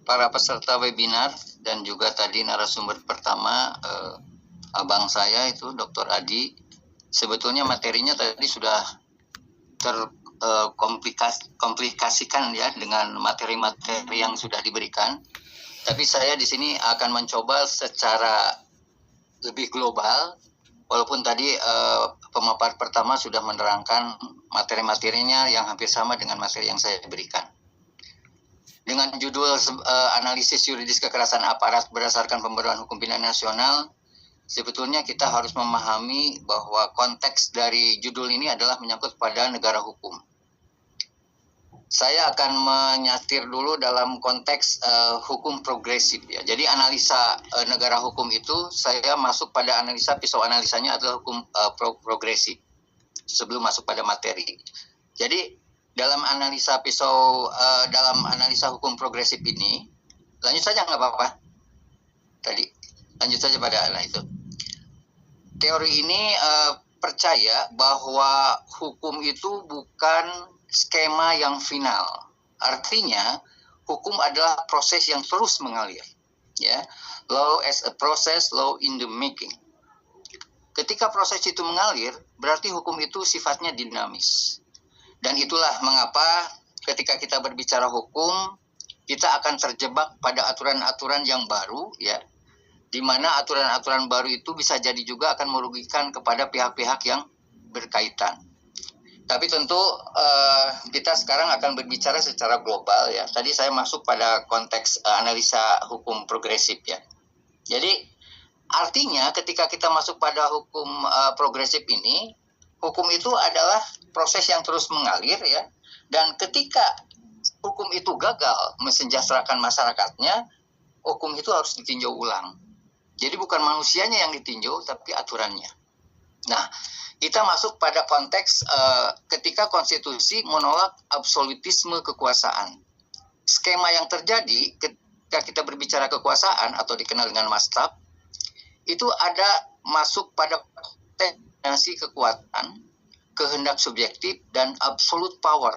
para peserta webinar dan juga tadi narasumber pertama, abang saya itu Dr. Adi, sebetulnya materinya tadi sudah terkomplikasikan ya dengan materi-materi yang sudah diberikan. Tapi saya di sini akan mencoba secara lebih global, walaupun tadi pemapar pertama sudah menerangkan materi-materinya yang hampir sama dengan materi yang saya berikan. Dengan judul analisis yuridis kekerasan aparat berdasarkan pemberlakuan hukum pidana nasional, sebetulnya kita harus memahami bahwa konteks dari judul ini adalah menyangkut pada negara hukum. Saya akan menyatir dulu dalam konteks hukum progresif ya. Jadi analisa negara hukum itu saya masuk pada analisa, pisau analisanya adalah hukum progresif sebelum masuk pada materi. Jadi dalam analisa dalam analisa hukum progresif ini, lanjut saja nggak apa-apa. Tadi lanjut saja pada itu. Teori ini percaya bahwa hukum itu bukan skema yang final. Artinya, hukum adalah proses yang terus mengalir. Ya, law as a process, law in the making. Ketika proses itu mengalir, berarti hukum itu sifatnya dinamis. Dan itulah mengapa ketika kita berbicara hukum, kita akan terjebak pada aturan-aturan yang baru, ya, di mana aturan-aturan baru itu bisa jadi juga akan merugikan kepada pihak-pihak yang berkaitan. Tapi tentu kita sekarang akan berbicara secara global ya. Tadi saya masuk pada konteks analisa hukum progresif ya. Jadi artinya ketika kita masuk pada hukum progresif ini, hukum itu adalah proses yang terus mengalir ya. Dan ketika hukum itu gagal mensejahterakan masyarakatnya, hukum itu harus ditinjau ulang. Jadi bukan manusianya yang ditinjau, tapi aturannya. Nah, kita masuk pada konteks ketika konstitusi menolak absolutisme kekuasaan. Skema yang terjadi ketika kita berbicara kekuasaan atau dikenal dengan mazhab, itu ada masuk pada tendensi kekuatan, kehendak subjektif, dan absolute power.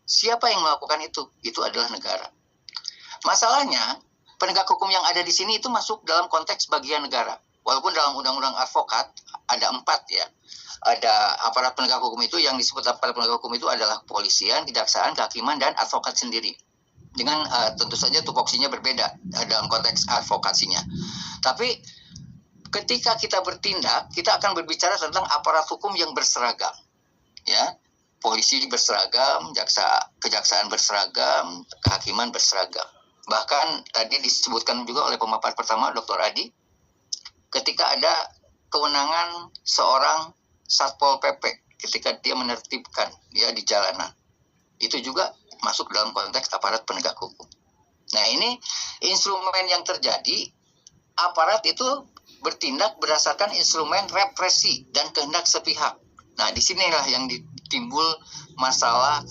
Siapa yang melakukan itu? Itu adalah negara. Masalahnya, penegak hukum yang ada di sini itu masuk dalam konteks bagian negara. Walaupun dalam undang-undang advokat ada 4 ya. Ada aparat penegak hukum itu, yang disebut aparat penegak hukum itu adalah kepolisian, kejaksaan, kehakiman, dan advokat sendiri. Dengan tentu saja tupoksinya berbeda dalam konteks advokasinya. Tapi ketika kita bertindak, kita akan berbicara tentang aparat hukum yang berseragam. Ya, polisi berseragam, kejaksaan berseragam, kehakiman berseragam. Bahkan tadi disebutkan juga oleh pemapar pertama Dr. Adi, ketika ada kewenangan seorang Satpol PP ketika dia menertibkan ya di jalanan, itu juga masuk dalam konteks aparat penegak hukum. Nah, ini instrumen yang terjadi, aparat itu bertindak berdasarkan instrumen represi dan kehendak sepihak. Nah, disinilah yang timbul masalah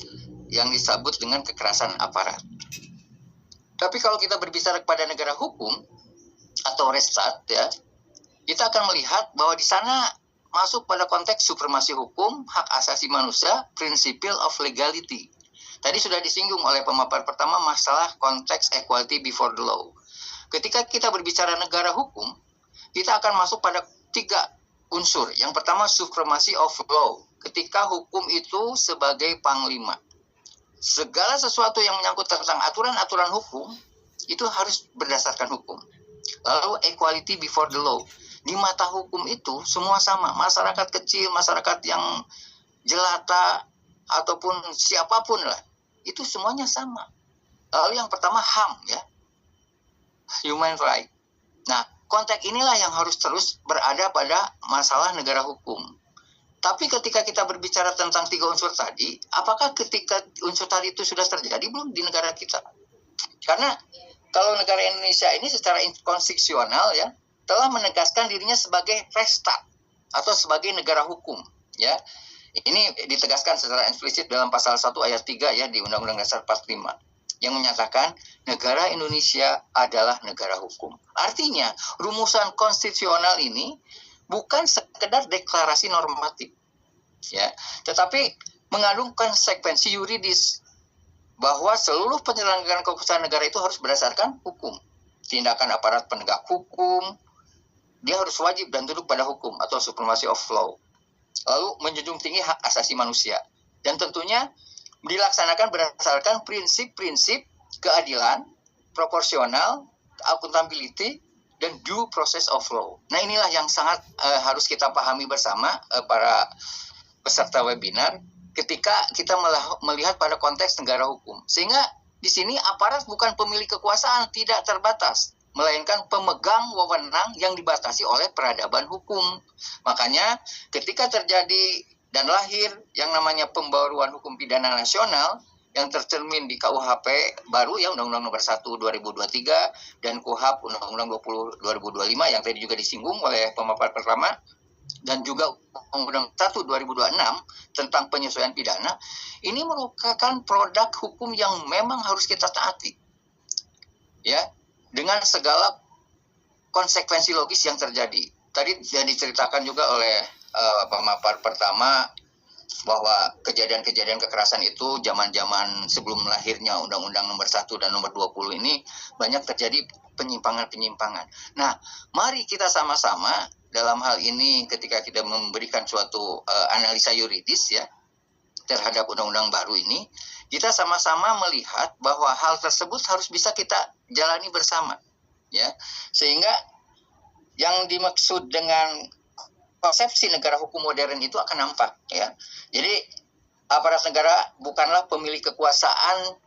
yang disebut dengan kekerasan aparat. Tapi kalau kita berbicara kepada negara hukum atau restat ya, kita akan melihat bahwa di sana masuk pada konteks supremasi hukum, hak asasi manusia, principle of legality. Tadi sudah disinggung oleh pemapar pertama masalah konteks equality before the law. Ketika kita berbicara negara hukum, kita akan masuk pada 3 unsur. Yang pertama, supremacy of law. Ketika hukum itu sebagai panglima. Segala sesuatu yang menyangkut tentang aturan-aturan hukum, itu harus berdasarkan hukum. Lalu equality before the law. Di mata hukum itu semua sama. Masyarakat kecil, masyarakat yang jelata, ataupun siapapun lah. Itu semuanya sama. Lalu yang pertama HAM ya. Human right. Nah, konteks inilah yang harus terus berada pada masalah negara hukum. Tapi ketika kita berbicara tentang 3 unsur tadi, apakah ketika unsur tadi itu sudah terjadi belum di negara kita? Karena kalau negara Indonesia ini secara konstitusional ya telah menegaskan dirinya sebagai Rechtsstaat atau sebagai negara hukum ya. Ini ditegaskan secara eksplisit dalam pasal 1 ayat 3 ya di Undang-Undang Dasar 45 yang menyatakan negara Indonesia adalah negara hukum. Artinya, rumusan konstitusional ini bukan sekedar deklarasi normatif, ya, tetapi mengandung konsekuensi yuridis bahwa seluruh penyelenggaraan kekuasaan negara itu harus berdasarkan hukum. Tindakan aparat penegak hukum, dia harus wajib dan tunduk pada hukum atau supremacy of law. Lalu menjunjung tinggi hak asasi manusia. Dan tentunya dilaksanakan berdasarkan prinsip-prinsip keadilan, proporsional, accountability, dan due process of law. Nah inilah yang sangat harus kita pahami bersama para peserta webinar ketika kita melihat pada konteks negara hukum. Sehingga di sini aparat bukan pemilik kekuasaan, tidak terbatas, melainkan pemegang wewenang yang dibatasi oleh peradaban hukum. Makanya ketika terjadi dan lahir yang namanya pembaruan hukum pidana nasional yang tercermin di KUHP baru ya Undang-Undang Nomor 1 2023 dan KUHP Undang-Undang 20 2025 yang tadi juga disinggung oleh pemaparan pertama dan juga Undang-Undang 1 2026 tentang penyesuaian pidana, ini merupakan produk hukum yang memang harus kita taati. Ya, dengan segala konsekuensi logis yang terjadi. Tadi sudah diceritakan juga oleh pemapar pertama bahwa kejadian-kejadian kekerasan itu zaman-zaman sebelum lahirnya Undang-Undang Nomor 1 dan Nomor 20 ini banyak terjadi penyimpangan-penyimpangan. Nah, mari kita sama-sama dalam hal ini ketika kita memberikan suatu analisa yuridis ya terhadap undang-undang baru ini, kita sama-sama melihat bahwa hal tersebut harus bisa kita jalani bersama, ya. Sehingga yang dimaksud dengan konsepsi negara hukum modern itu akan nampak, ya. Jadi aparat negara bukanlah pemilik kekuasaan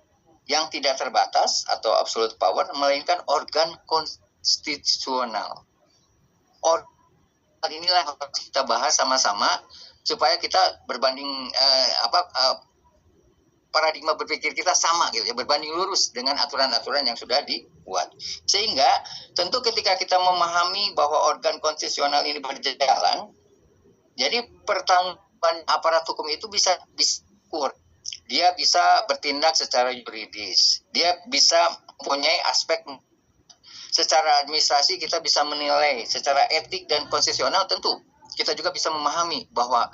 yang tidak terbatas atau absolute power, melainkan organ konstitusional. Inilah yang harus kita bahas sama-sama supaya kita berbanding paradigma berpikir kita sama gitu ya, berbanding lurus dengan aturan-aturan yang sudah dibuat. Sehingga tentu ketika kita memahami bahwa organ konstitusional ini berjalan, jadi pertanggungjawaban aparat hukum itu bisa diukur. Dia bisa bertindak secara yuridis. Dia bisa mempunyai aspek secara administrasi, kita bisa menilai secara etik dan konstitusional. Tentu kita juga bisa memahami bahwa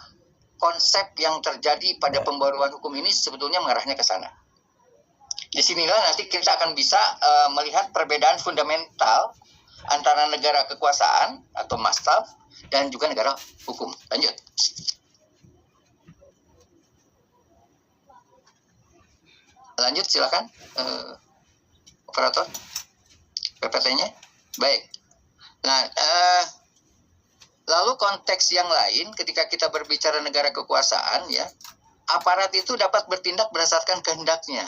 konsep yang terjadi pada pembaruan hukum ini sebetulnya mengarahnya ke sana. Di sinilah nanti kita akan bisa melihat perbedaan fundamental antara negara kekuasaan atau mastaf dan juga negara hukum. Lanjut. Lanjut silakan operator PPT-nya. Baik. Nah, lalu konteks yang lain ketika kita berbicara negara kekuasaan ya, aparat itu dapat bertindak berdasarkan kehendaknya.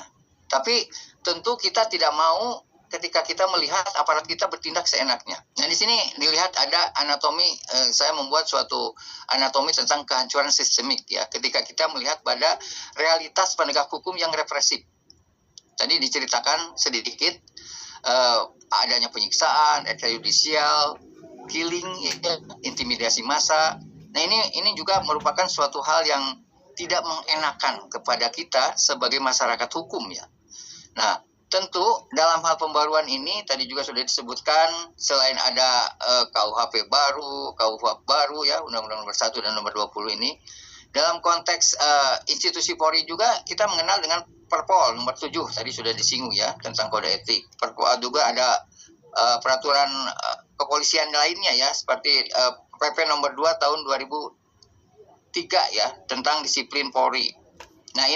Tapi tentu kita tidak mau ketika kita melihat aparat kita bertindak seenaknya. Nah, di sini dilihat ada anatomi, saya membuat suatu anatomi tentang kehancuran sistemik ya, ketika kita melihat pada realitas penegak hukum yang represif. Tadi diceritakan sedikit adanya penyiksaan, extrajudicial, killing, intimidasi massa. Nah, ini juga merupakan suatu hal yang tidak mengenakan kepada kita sebagai masyarakat hukum ya. Nah, tentu dalam hal pembaruan ini tadi juga sudah disebutkan selain ada KUHP baru, KUHP baru ya, Undang-Undang Nomor 1 dan Nomor 20 ini. Dalam konteks institusi Polri juga kita mengenal dengan Perpol Nomor 7 tadi sudah disinggung ya tentang kode etik. Perpol juga ada peraturan kepolisian lainnya ya seperti PP Nomor 2 tahun 2003 ya tentang disiplin Polri. Nah,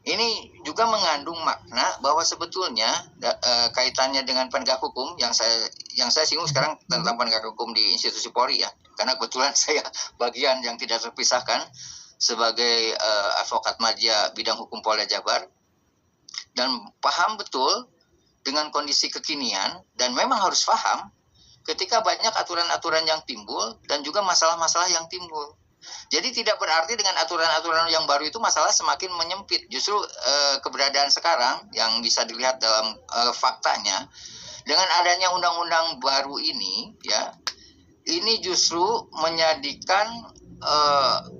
ini juga mengandung makna bahwa sebetulnya kaitannya dengan penegak hukum yang saya singgung sekarang tentang penegak hukum di institusi Polri ya, karena kebetulan saya bagian yang tidak terpisahkan sebagai advokat madya bidang hukum Polda Jabar dan paham betul dengan kondisi kekinian dan memang harus paham ketika banyak aturan-aturan yang timbul dan juga masalah-masalah yang timbul. Jadi tidak berarti dengan aturan-aturan yang baru itu masalah semakin menyempit. Justru keberadaan sekarang yang bisa dilihat dalam faktanya, dengan adanya undang-undang baru ini, ya, ini justru menjadikan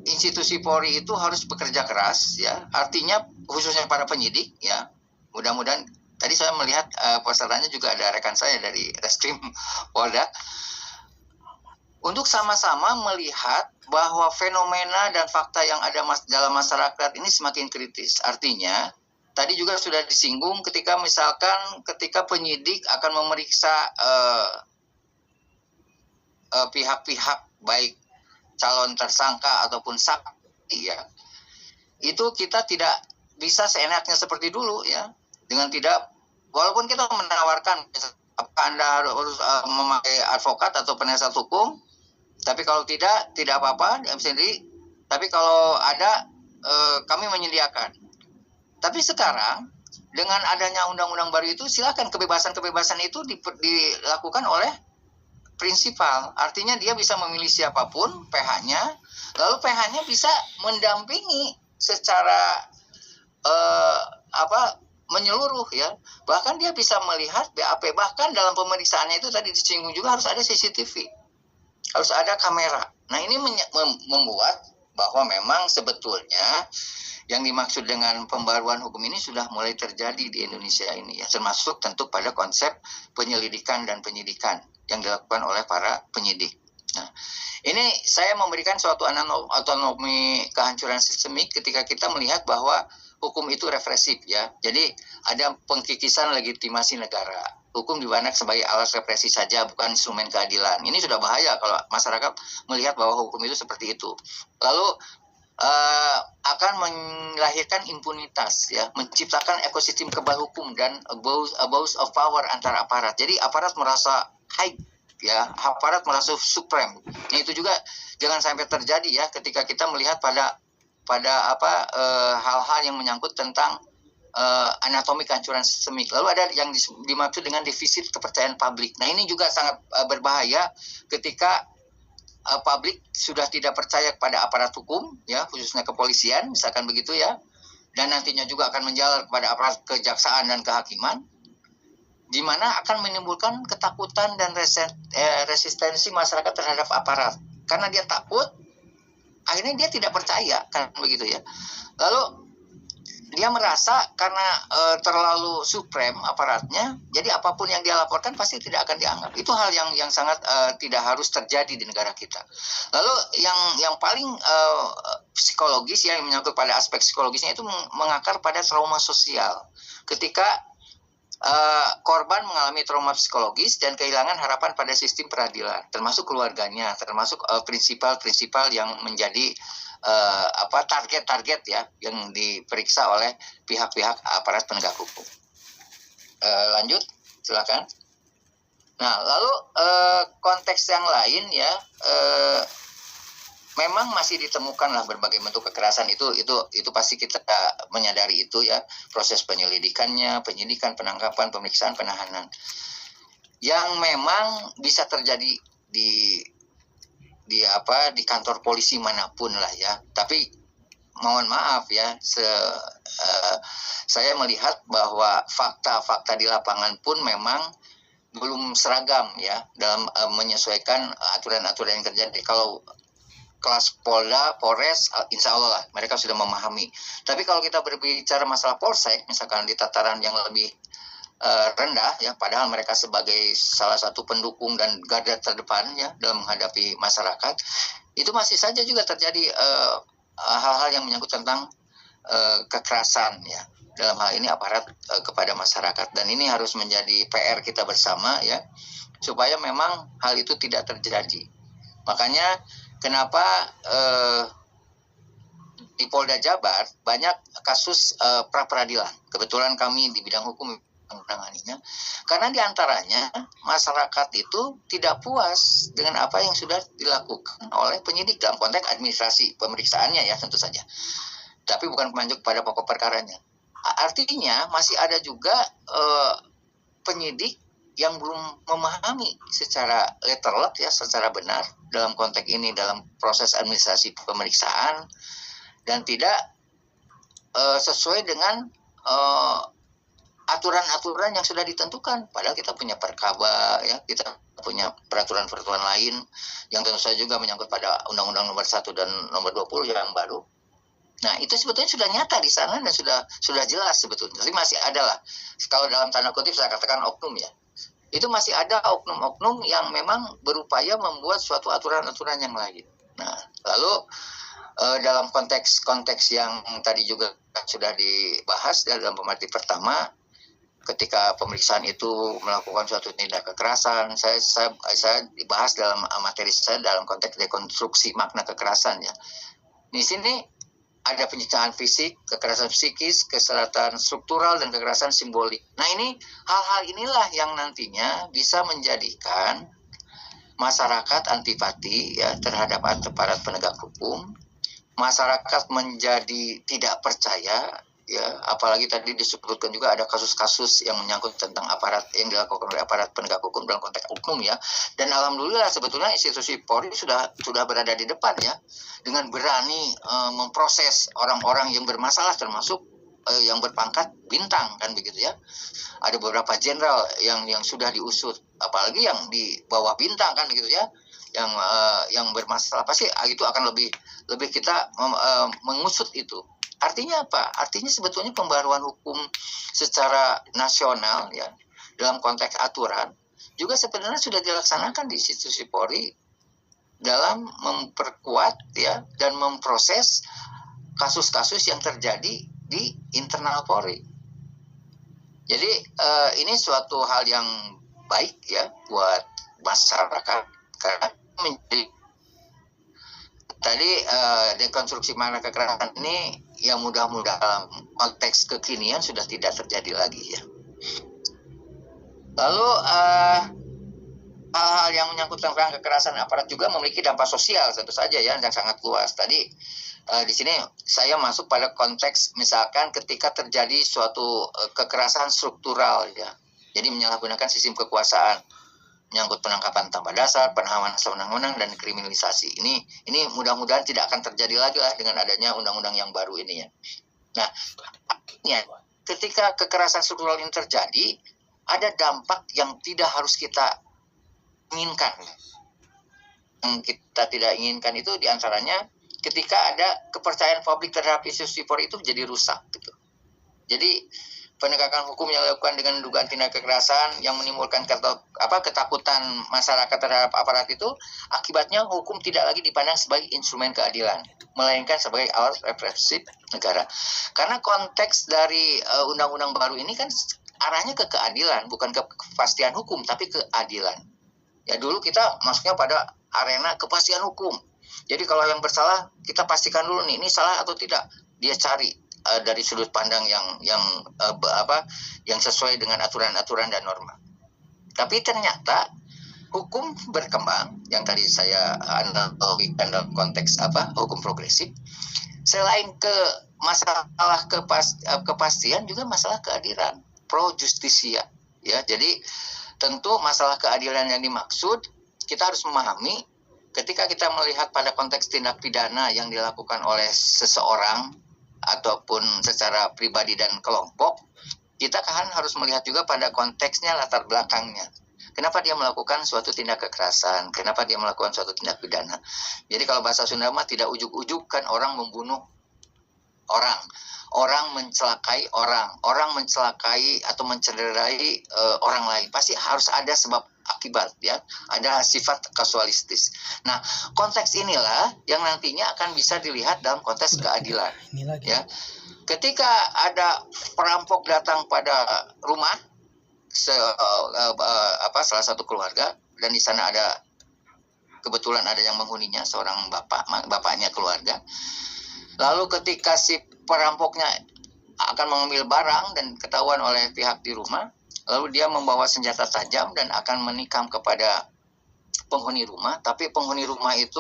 institusi Polri itu harus bekerja keras, ya. Artinya khususnya para penyidik, ya. Mudah-mudahan tadi saya melihat pesertanya juga ada rekan saya dari Reskrim Polda, untuk sama-sama melihat bahwa fenomena dan fakta yang ada dalam masyarakat ini semakin kritis. Artinya, tadi juga sudah disinggung ketika misalkan ketika penyidik akan memeriksa pihak-pihak baik calon tersangka ataupun saksi, ya, itu kita tidak bisa seenaknya seperti dulu, ya, dengan tidak, walaupun kita menawarkan apakah Anda harus memakai advokat atau penasihat hukum, tapi kalau tidak apa-apa sendiri. Tapi kalau ada, kami menyediakan. Tapi sekarang dengan adanya undang-undang baru itu, silakan kebebasan itu dilakukan oleh prinsipal. Artinya dia bisa memilih siapapun PH-nya, lalu PH-nya bisa mendampingi secara menyeluruh, ya. Bahkan dia bisa melihat BAP, bahkan dalam pemeriksaannya itu tadi disinggung juga harus ada CCTV. Harus ada kamera. Nah, ini membuat bahwa memang sebetulnya yang dimaksud dengan pembaruan hukum ini sudah mulai terjadi di Indonesia ini, ya, termasuk tentu pada konsep penyelidikan dan penyidikan yang dilakukan oleh para penyidik. Nah, ini saya memberikan suatu anatomi kehancuran sistemik ketika kita melihat bahwa hukum itu represif, ya. Jadi ada pengkikisan legitimasi negara. Hukum dipandang sebagai alat represi saja, bukan instrumen keadilan. Ini sudah bahaya kalau masyarakat melihat bahwa hukum itu seperti itu. Lalu akan melahirkan impunitas, ya, menciptakan ekosistem kebal hukum dan abuse of power antara aparat. Jadi aparat merasa high, ya, aparat merasa supreme. Nah, itu juga jangan sampai terjadi, ya, ketika kita melihat pada hal-hal yang menyangkut tentang anatomi kehancuran sistemik. Lalu ada yang dimaksud dengan defisit kepercayaan publik. Nah, ini juga sangat berbahaya ketika publik sudah tidak percaya kepada aparat hukum, ya, khususnya kepolisian, misalkan begitu, ya, dan nantinya juga akan menjalar kepada aparat kejaksaan dan kehakiman, di mana akan menimbulkan ketakutan dan resistensi masyarakat terhadap aparat. Karena dia takut, akhirnya dia tidak percaya, kan begitu, ya. Lalu dia merasa karena terlalu supreme aparatnya, jadi apapun yang dia laporkan pasti tidak akan dianggap. Itu hal yang sangat tidak harus terjadi di negara kita. Lalu yang paling psikologis, yang menyangkut pada aspek psikologisnya, itu mengakar pada trauma sosial. Ketika korban mengalami trauma psikologis dan kehilangan harapan pada sistem peradilan, termasuk keluarganya, termasuk prinsipal-prinsipal yang menjadi target-target, ya, yang diperiksa oleh pihak-pihak aparat penegak hukum. Lanjut, silakan. Nah, lalu konteks yang lain, ya, memang masih ditemukanlah berbagai bentuk kekerasan. Itu pasti kita menyadari itu, ya, proses penyelidikannya, penyidikan, penangkapan, pemeriksaan, penahanan, yang memang bisa terjadi di kantor polisi manapun lah, ya. Tapi mohon maaf, ya, saya melihat bahwa fakta-fakta di lapangan pun memang belum seragam, ya, dalam menyesuaikan aturan-aturan yang terjadi. Kalau kelas Polda, Polres, insya Allah lah mereka sudah memahami. Tapi kalau kita berbicara masalah Polsek, misalkan di tataran yang lebih rendah, ya, padahal mereka sebagai salah satu pendukung dan garda terdepan, ya, dalam menghadapi masyarakat, itu masih saja juga terjadi hal-hal yang menyangkut tentang kekerasan, ya, dalam hal ini aparat kepada masyarakat. Dan ini harus menjadi PR kita bersama, ya, supaya memang hal itu tidak terjadi. Makanya kenapa di Polda Jabar banyak kasus pra-peradilan. Kebetulan kami di bidang hukum menanganinya, karena diantaranya masyarakat itu tidak puas dengan apa yang sudah dilakukan oleh penyidik dalam konteks administrasi pemeriksaannya, ya, tentu saja, tapi bukan mengacu pada pokok perkaranya. Artinya masih ada juga penyidik yang belum memahami secara letterlet ya, secara benar dalam konteks ini, dalam proses administrasi pemeriksaan, dan tidak sesuai dengan aturan-aturan yang sudah ditentukan. Padahal kita punya perkaba, ya, kita punya peraturan-peraturan lain yang tentu saja juga menyangkut pada Undang-Undang Nomor 1 dan Nomor 20 yang baru. Nah, itu sebetulnya sudah nyata di sana dan sudah jelas sebetulnya. Tapi masih ada lah, kalau dalam tanda kutip saya katakan oknum ya, itu masih ada oknum-oknum yang memang berupaya membuat suatu aturan-aturan yang lain. Nah, lalu dalam konteks yang tadi juga sudah dibahas dalam pemateri pertama, ketika pemeriksaan itu melakukan suatu tindak kekerasan, saya dibahas dalam materi saya dalam konteks dekonstruksi makna kekerasan ya. Di sini ada penyiksaan fisik, kekerasan psikis, kekerasan struktural, dan kekerasan simbolik. Nah, ini hal-hal inilah yang nantinya bisa menjadikan masyarakat antipati ya terhadap aparat penegak hukum, masyarakat menjadi tidak percaya ya, apalagi tadi disebutkan juga ada kasus-kasus yang menyangkut tentang aparat yang dilakukan oleh aparat penegak hukum dalam konteks hukum ya. Dan alhamdulillah sebetulnya institusi Polri sudah berada di depan ya, dengan berani memproses orang-orang yang bermasalah, termasuk yang berpangkat bintang kan begitu ya. Ada beberapa jenderal yang sudah diusut, apalagi yang di bawah bintang kan begitu ya, yang bermasalah pasti itu akan lebih kita mengusut itu. Artinya apa? Artinya sebetulnya pembaruan hukum secara nasional ya, dalam konteks aturan juga sebenarnya sudah dilaksanakan di institusi Polri dalam memperkuat ya dan memproses kasus-kasus yang terjadi di internal Polri. Jadi ini suatu hal yang baik ya buat masyarakat, karena menjadi tadi dekonstruksi makna kekerasan ini yang mudah-mudahan dalam konteks kekinian sudah tidak terjadi lagi ya. Lalu hal-hal yang menyangkut tentang kekerasan aparat juga memiliki dampak sosial tentu saja ya, yang sangat luas. Tadi di sini saya masuk pada konteks misalkan ketika terjadi suatu kekerasan struktural ya. Jadi menyalahgunakan sistem kekuasaan, menyangkut penangkapan tanpa dasar, penahanan sewenang-wenang, dan kriminalisasi. Ini mudah-mudahan tidak akan terjadi lagi lah dengan adanya undang-undang yang baru ini ya. Nah, ketika kekerasan struktural ini terjadi, ada dampak yang tidak harus kita inginkan. Yang kita tidak inginkan itu diantaranya ketika ada kepercayaan publik terhadap institusi Polri itu jadi rusak gitu. Jadi penegakan hukum yang dilakukan dengan dugaan tindak kekerasan yang menimbulkan ketakutan masyarakat terhadap aparat itu, akibatnya hukum tidak lagi dipandang sebagai instrumen keadilan, melainkan sebagai alat represif negara. Karena konteks dari undang-undang baru ini kan arahnya ke keadilan, bukan ke kepastian hukum, tapi keadilan. Ya, dulu kita masuknya pada arena kepastian hukum. Jadi kalau yang bersalah kita pastikan dulu nih, ini salah atau tidak. Dia cari dari sudut pandang yang sesuai dengan aturan-aturan dan norma. Tapi ternyata hukum berkembang yang tadi saya analogikan dalam konteks hukum progresif, selain ke masalah kepastian juga masalah keadilan, pro justisia ya. Jadi tentu masalah keadilan yang dimaksud kita harus memahami ketika kita melihat pada konteks tindak pidana yang dilakukan oleh seseorang ataupun secara pribadi dan kelompok, kita kan harus melihat juga pada konteksnya, latar belakangnya. Kenapa dia melakukan suatu tindak kekerasan? Kenapa dia melakukan suatu tindak pidana? Jadi kalau bahasa Sunda mah tidak ujuk-ujuk kan orang membunuh orang mencelakai orang mencelakai atau mencederai orang lain. Pasti harus ada sebab akibat ya, ada sifat kasualistis. Nah, konteks inilah yang nantinya akan bisa dilihat dalam konteks keadilan. Ya, ketika ada perampok datang pada rumah salah satu keluarga, dan di sana kebetulan ada yang menghuninya, seorang bapaknya keluarga. Lalu ketika si perampoknya akan mengambil barang dan ketahuan oleh pihak di rumah, lalu dia membawa senjata tajam dan akan menikam kepada penghuni rumah. Tapi penghuni rumah itu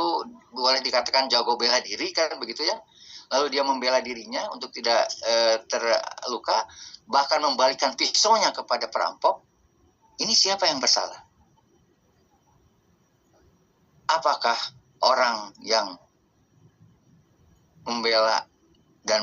boleh dikatakan jago bela diri kan begitu ya. Lalu dia membela dirinya untuk tidak terluka, bahkan membalikkan pisaunya kepada perampok. ini siapa yang bersalah? Apakah orang yang membela dan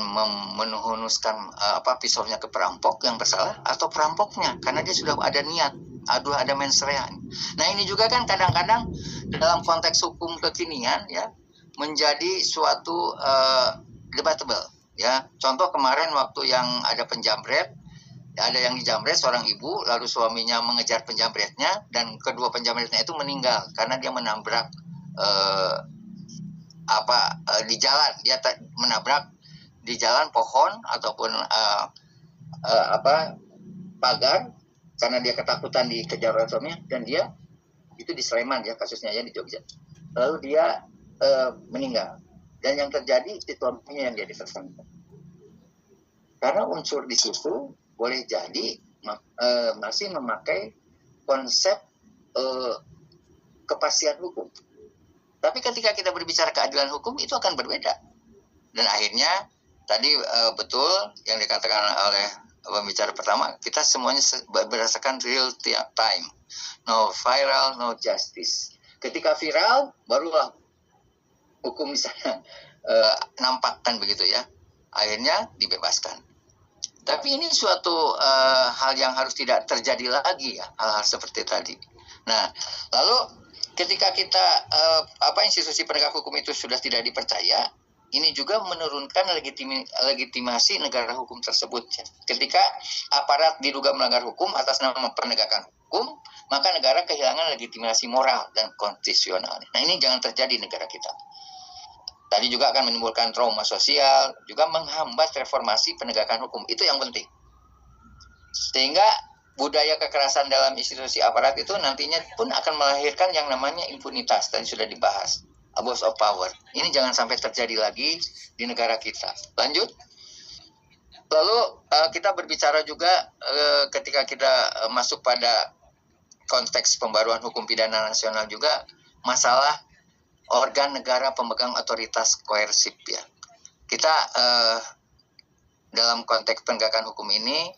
menhunuskan pisaunya ke perampok yang bersalah, atau perampoknya karena dia sudah ada niat, ada mens rea. Nah, ini juga kan kadang-kadang dalam konteks hukum kekinian ya menjadi suatu debatable ya. Contoh kemarin waktu yang ada penjamret, ada yang dijamret seorang ibu, lalu suaminya mengejar penjamretnya dan kedua penjamretnya itu meninggal karena dia menabrak di jalan, dia menabrak di jalan pohon ataupun pagar karena dia ketakutan dikejar oleh suaminya, dan dia itu di Sleman ya kasusnya ya, di Jogja. Lalu dia meninggal, dan yang terjadi itu suaminya yang jadi tersangka. Karena unsur di situ boleh jadi masih memakai konsep kepastian hukum. Tapi ketika kita berbicara keadilan hukum itu akan berbeda. Dan akhirnya tadi betul yang dikatakan oleh pembicara pertama, kita semuanya berdasarkan real time. No viral, no justice. Ketika viral, barulah hukum di sana nampakkan begitu ya. Akhirnya dibebaskan. Tapi ini suatu hal yang harus tidak terjadi lagi ya, hal-hal seperti tadi. Nah, lalu ketika kita institusi penegak hukum itu sudah tidak dipercaya, ini juga menurunkan legitimasi negara hukum tersebut. Ketika aparat diduga melanggar hukum atas nama penegakan hukum, maka negara kehilangan legitimasi moral dan konstitusional. Nah, ini jangan terjadi di negara kita. Tadi juga akan menimbulkan trauma sosial, juga menghambat reformasi penegakan hukum. Itu yang penting. Sehingga budaya kekerasan dalam institusi aparat itu nantinya pun akan melahirkan yang namanya impunitas, tadi sudah dibahas, abuse of power. Ini jangan sampai terjadi lagi di negara kita. Lanjut. Lalu kita berbicara juga ketika kita masuk pada konteks pembaruan hukum pidana nasional juga masalah organ negara pemegang otoritas koersif ya. Kita dalam konteks penegakan hukum ini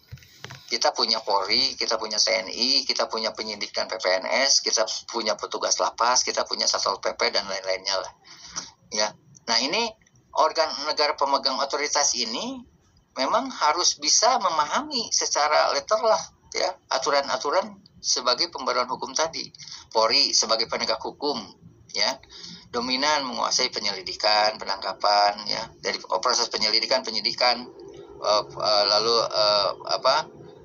kita punya Polri, kita punya TNI, kita punya penyidik dan PPNS, kita punya petugas lapas, kita punya Satpol PP dan lain-lainnya lah. Ya. Nah, ini organ negara pemegang otoritas ini memang harus bisa memahami secara letterlah ya aturan-aturan sebagai pembaruan hukum tadi. Polri sebagai penegak hukum ya, dominan menguasai penyelidikan, penangkapan ya, dari proses penyelidikan, penyidikan lalu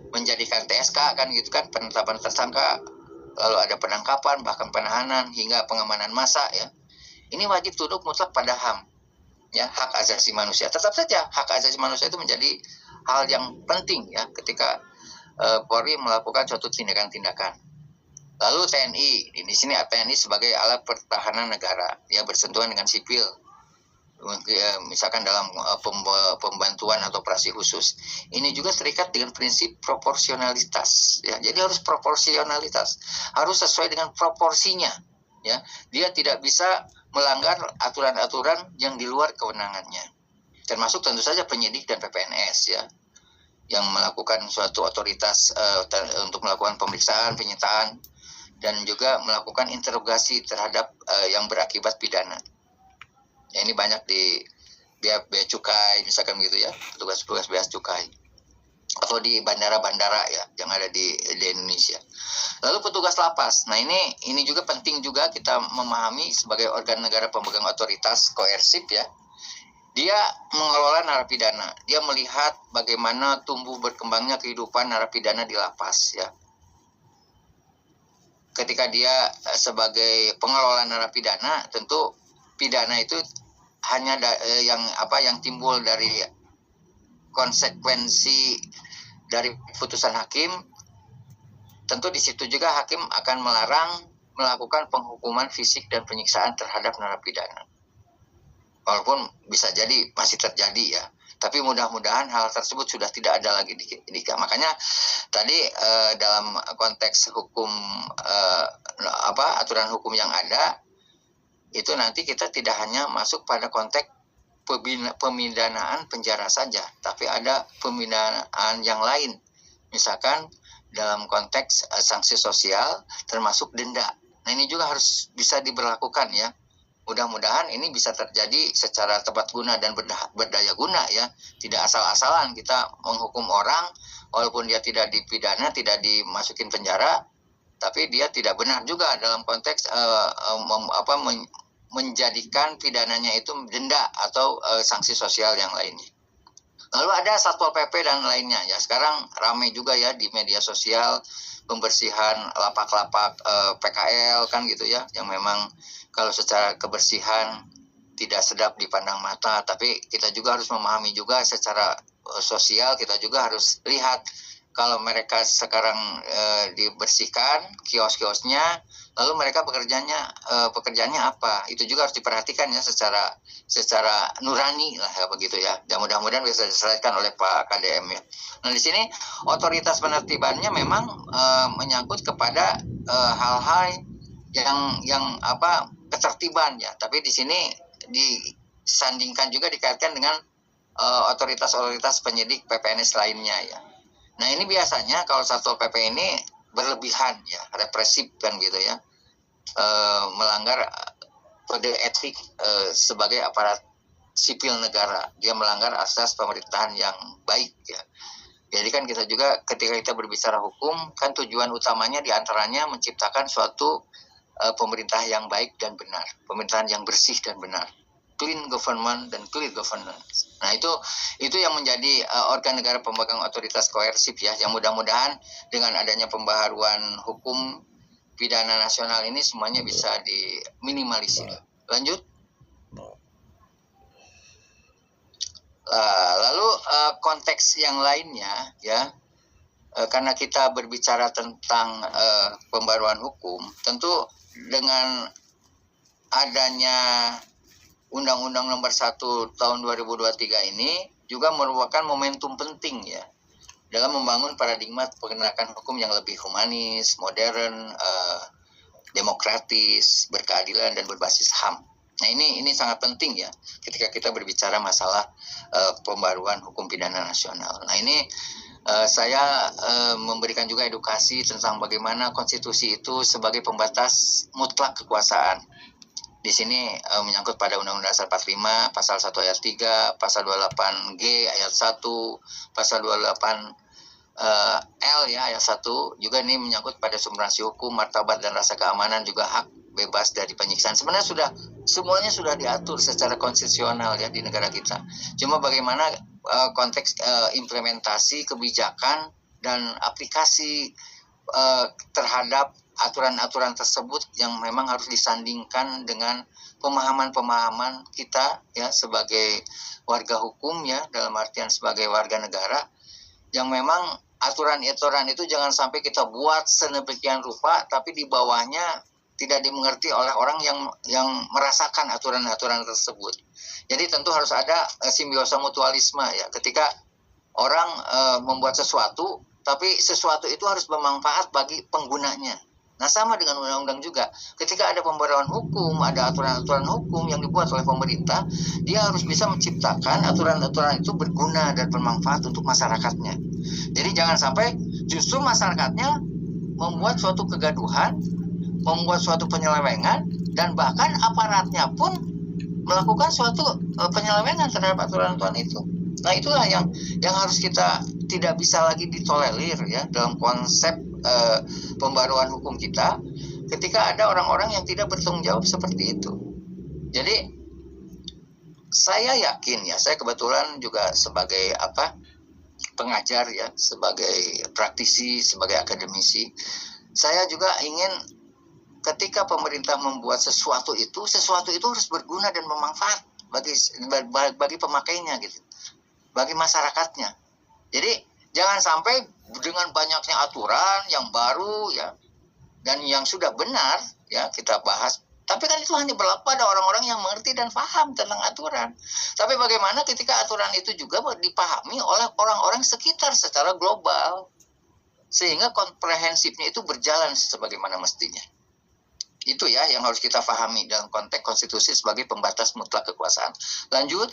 menjadikan TSK kan gitu kan, penetapan tersangka, lalu ada penangkapan, bahkan penahanan hingga pengamanan massa ya. Ini wajib tunduk mutlak pada HAM ya, hak asasi manusia. Tetap saja hak asasi manusia itu menjadi hal yang penting ya ketika Polri melakukan suatu tindakan-tindakan. Lalu TNI, di sini TNI sebagai alat pertahanan negara ya, bersentuhan dengan sipil. Misalkan dalam pembantuan atau operasi khusus, ini juga terikat dengan prinsip proporsionalitas ya. Jadi harus proporsionalitas, harus sesuai dengan proporsinya ya. Dia tidak bisa melanggar aturan-aturan yang di luar kewenangannya, termasuk tentu saja penyidik dan PPNS ya, yang melakukan suatu otoritas untuk melakukan pemeriksaan, penyitaan, dan juga melakukan interogasi terhadap yang berakibat pidana. Ya, ini banyak di bea cukai misalkan gitu ya, petugas-petugas bea cukai, atau di bandara-bandara ya yang ada di Indonesia. Lalu petugas lapas. Nah, ini juga penting juga kita memahami sebagai organ negara pemegang otoritas koersif ya. Dia mengelola narapidana. Dia melihat bagaimana tumbuh berkembangnya kehidupan narapidana di lapas ya. Ketika dia sebagai pengelola narapidana, tentu pidana itu hanya yang timbul dari konsekuensi dari putusan hakim. Tentu di situ juga hakim akan melarang melakukan penghukuman fisik dan penyiksaan terhadap narapidana. Walaupun bisa jadi masih terjadi ya, tapi mudah-mudahan hal tersebut sudah tidak ada lagi di makanya tadi dalam konteks hukum aturan hukum yang ada itu nanti kita tidak hanya masuk pada konteks pemidanaan penjara saja, tapi ada pemidanaan yang lain, misalkan dalam konteks sanksi sosial termasuk denda. Nah ini juga harus bisa diberlakukan ya. Mudah-mudahan ini bisa terjadi secara tepat guna dan berdaya guna ya. Tidak asal-asalan kita menghukum orang walaupun dia tidak dipidana, tidak dimasukin penjara, tapi dia tidak benar juga dalam konteks menjadikan pidananya itu denda atau sanksi sosial yang lainnya. Lalu ada Satpol PP dan lainnya ya. Sekarang ramai juga ya di media sosial pembersihan lapak-lapak PKL kan gitu ya, yang memang kalau secara kebersihan tidak sedap dipandang mata, tapi kita juga harus memahami juga secara sosial, kita juga harus lihat kalau mereka sekarang dibersihkan kios-kiosnya, lalu mereka pekerjaannya apa? Itu juga harus diperhatikan ya secara nurani lah ya begitu ya. Dan mudah-mudahan bisa diselesaikan oleh Pak KDM ya. Nah di sini otoritas penertibannya memang menyangkut kepada hal-hal yang ketertiban ya. Tapi di sini disandingkan juga dikaitkan dengan otoritas-otoritas penyidik PPNS lainnya ya. Nah ini biasanya kalau Satpol PP ini berlebihan ya, represif kan gitu ya, melanggar kode etik sebagai aparat sipil negara. Dia melanggar asas pemerintahan yang baik ya. Jadi kan kita juga ketika kita berbicara hukum kan tujuan utamanya diantaranya menciptakan suatu pemerintah yang baik dan benar, pemerintahan yang bersih dan benar, clean government dan clear governance. Nah itu yang menjadi organ negara pemegang otoritas koersif ya, yang mudah-mudahan dengan adanya pembaharuan hukum pidana nasional ini semuanya bisa diminimalisir. Lanjut. Lalu konteks yang lainnya ya, karena kita berbicara tentang pembaruan hukum, tentu dengan adanya Undang-Undang Nomor 1 Tahun 2023 ini juga merupakan momentum penting ya dalam membangun paradigma penegakan hukum yang lebih humanis, modern, demokratis, berkeadilan dan berbasis HAM. Nah ini sangat penting ya ketika kita berbicara masalah pembaruan hukum pidana nasional. Nah ini saya memberikan juga edukasi tentang bagaimana konstitusi itu sebagai pembatas mutlak kekuasaan. Di sini menyangkut pada Undang-Undang Dasar 45, Pasal 1 Ayat 3, Pasal 28G Ayat 1, Pasal 28 L ya Ayat 1, juga ini menyangkut pada substansi hukum, martabat dan rasa keamanan, juga hak bebas dari penyiksaan. Sebenarnya semuanya sudah diatur secara konstitusional ya di negara kita. Cuma bagaimana konteks implementasi kebijakan dan aplikasi terhadap aturan-aturan tersebut yang memang harus disandingkan dengan pemahaman-pemahaman kita ya sebagai warga hukum ya, dalam artian sebagai warga negara, yang memang aturan-aturan itu jangan sampai kita buat sedemikian rupa tapi di bawahnya tidak dimengerti oleh orang yang merasakan aturan-aturan tersebut. Jadi tentu harus ada simbiosa mutualisme ya, ketika orang membuat sesuatu tapi sesuatu itu harus bermanfaat bagi penggunanya. Nah sama dengan undang-undang juga, ketika ada pembaruan hukum, ada aturan-aturan hukum yang dibuat oleh pemerintah, dia harus bisa menciptakan aturan-aturan itu berguna dan bermanfaat untuk masyarakatnya. Jadi jangan sampai justru masyarakatnya membuat suatu kegaduhan, membuat suatu penyelewengan, dan bahkan aparatnya pun melakukan suatu penyelewengan terhadap aturan-aturan itu. Nah itulah yang harus kita tidak bisa lagi ditolerir ya dalam konsep pembaruan hukum kita, ketika ada orang-orang yang tidak bertanggung jawab seperti itu. Jadi saya yakin ya, saya kebetulan juga sebagai pengajar ya, sebagai praktisi, sebagai akademisi, saya juga ingin ketika pemerintah membuat sesuatu itu harus berguna dan bermanfaat bagi pemakainya gitu, bagi masyarakatnya. Jadi jangan sampai dengan banyaknya aturan yang baru ya dan yang sudah benar ya kita bahas, tapi kan itu hanya berlaku pada orang-orang yang mengerti dan paham tentang aturan. Tapi bagaimana ketika aturan itu juga dipahami oleh orang-orang sekitar secara global, sehingga komprehensifnya itu berjalan sebagaimana mestinya. Itu ya yang harus kita pahami dalam konteks konstitusi sebagai pembatas mutlak kekuasaan. Lanjut.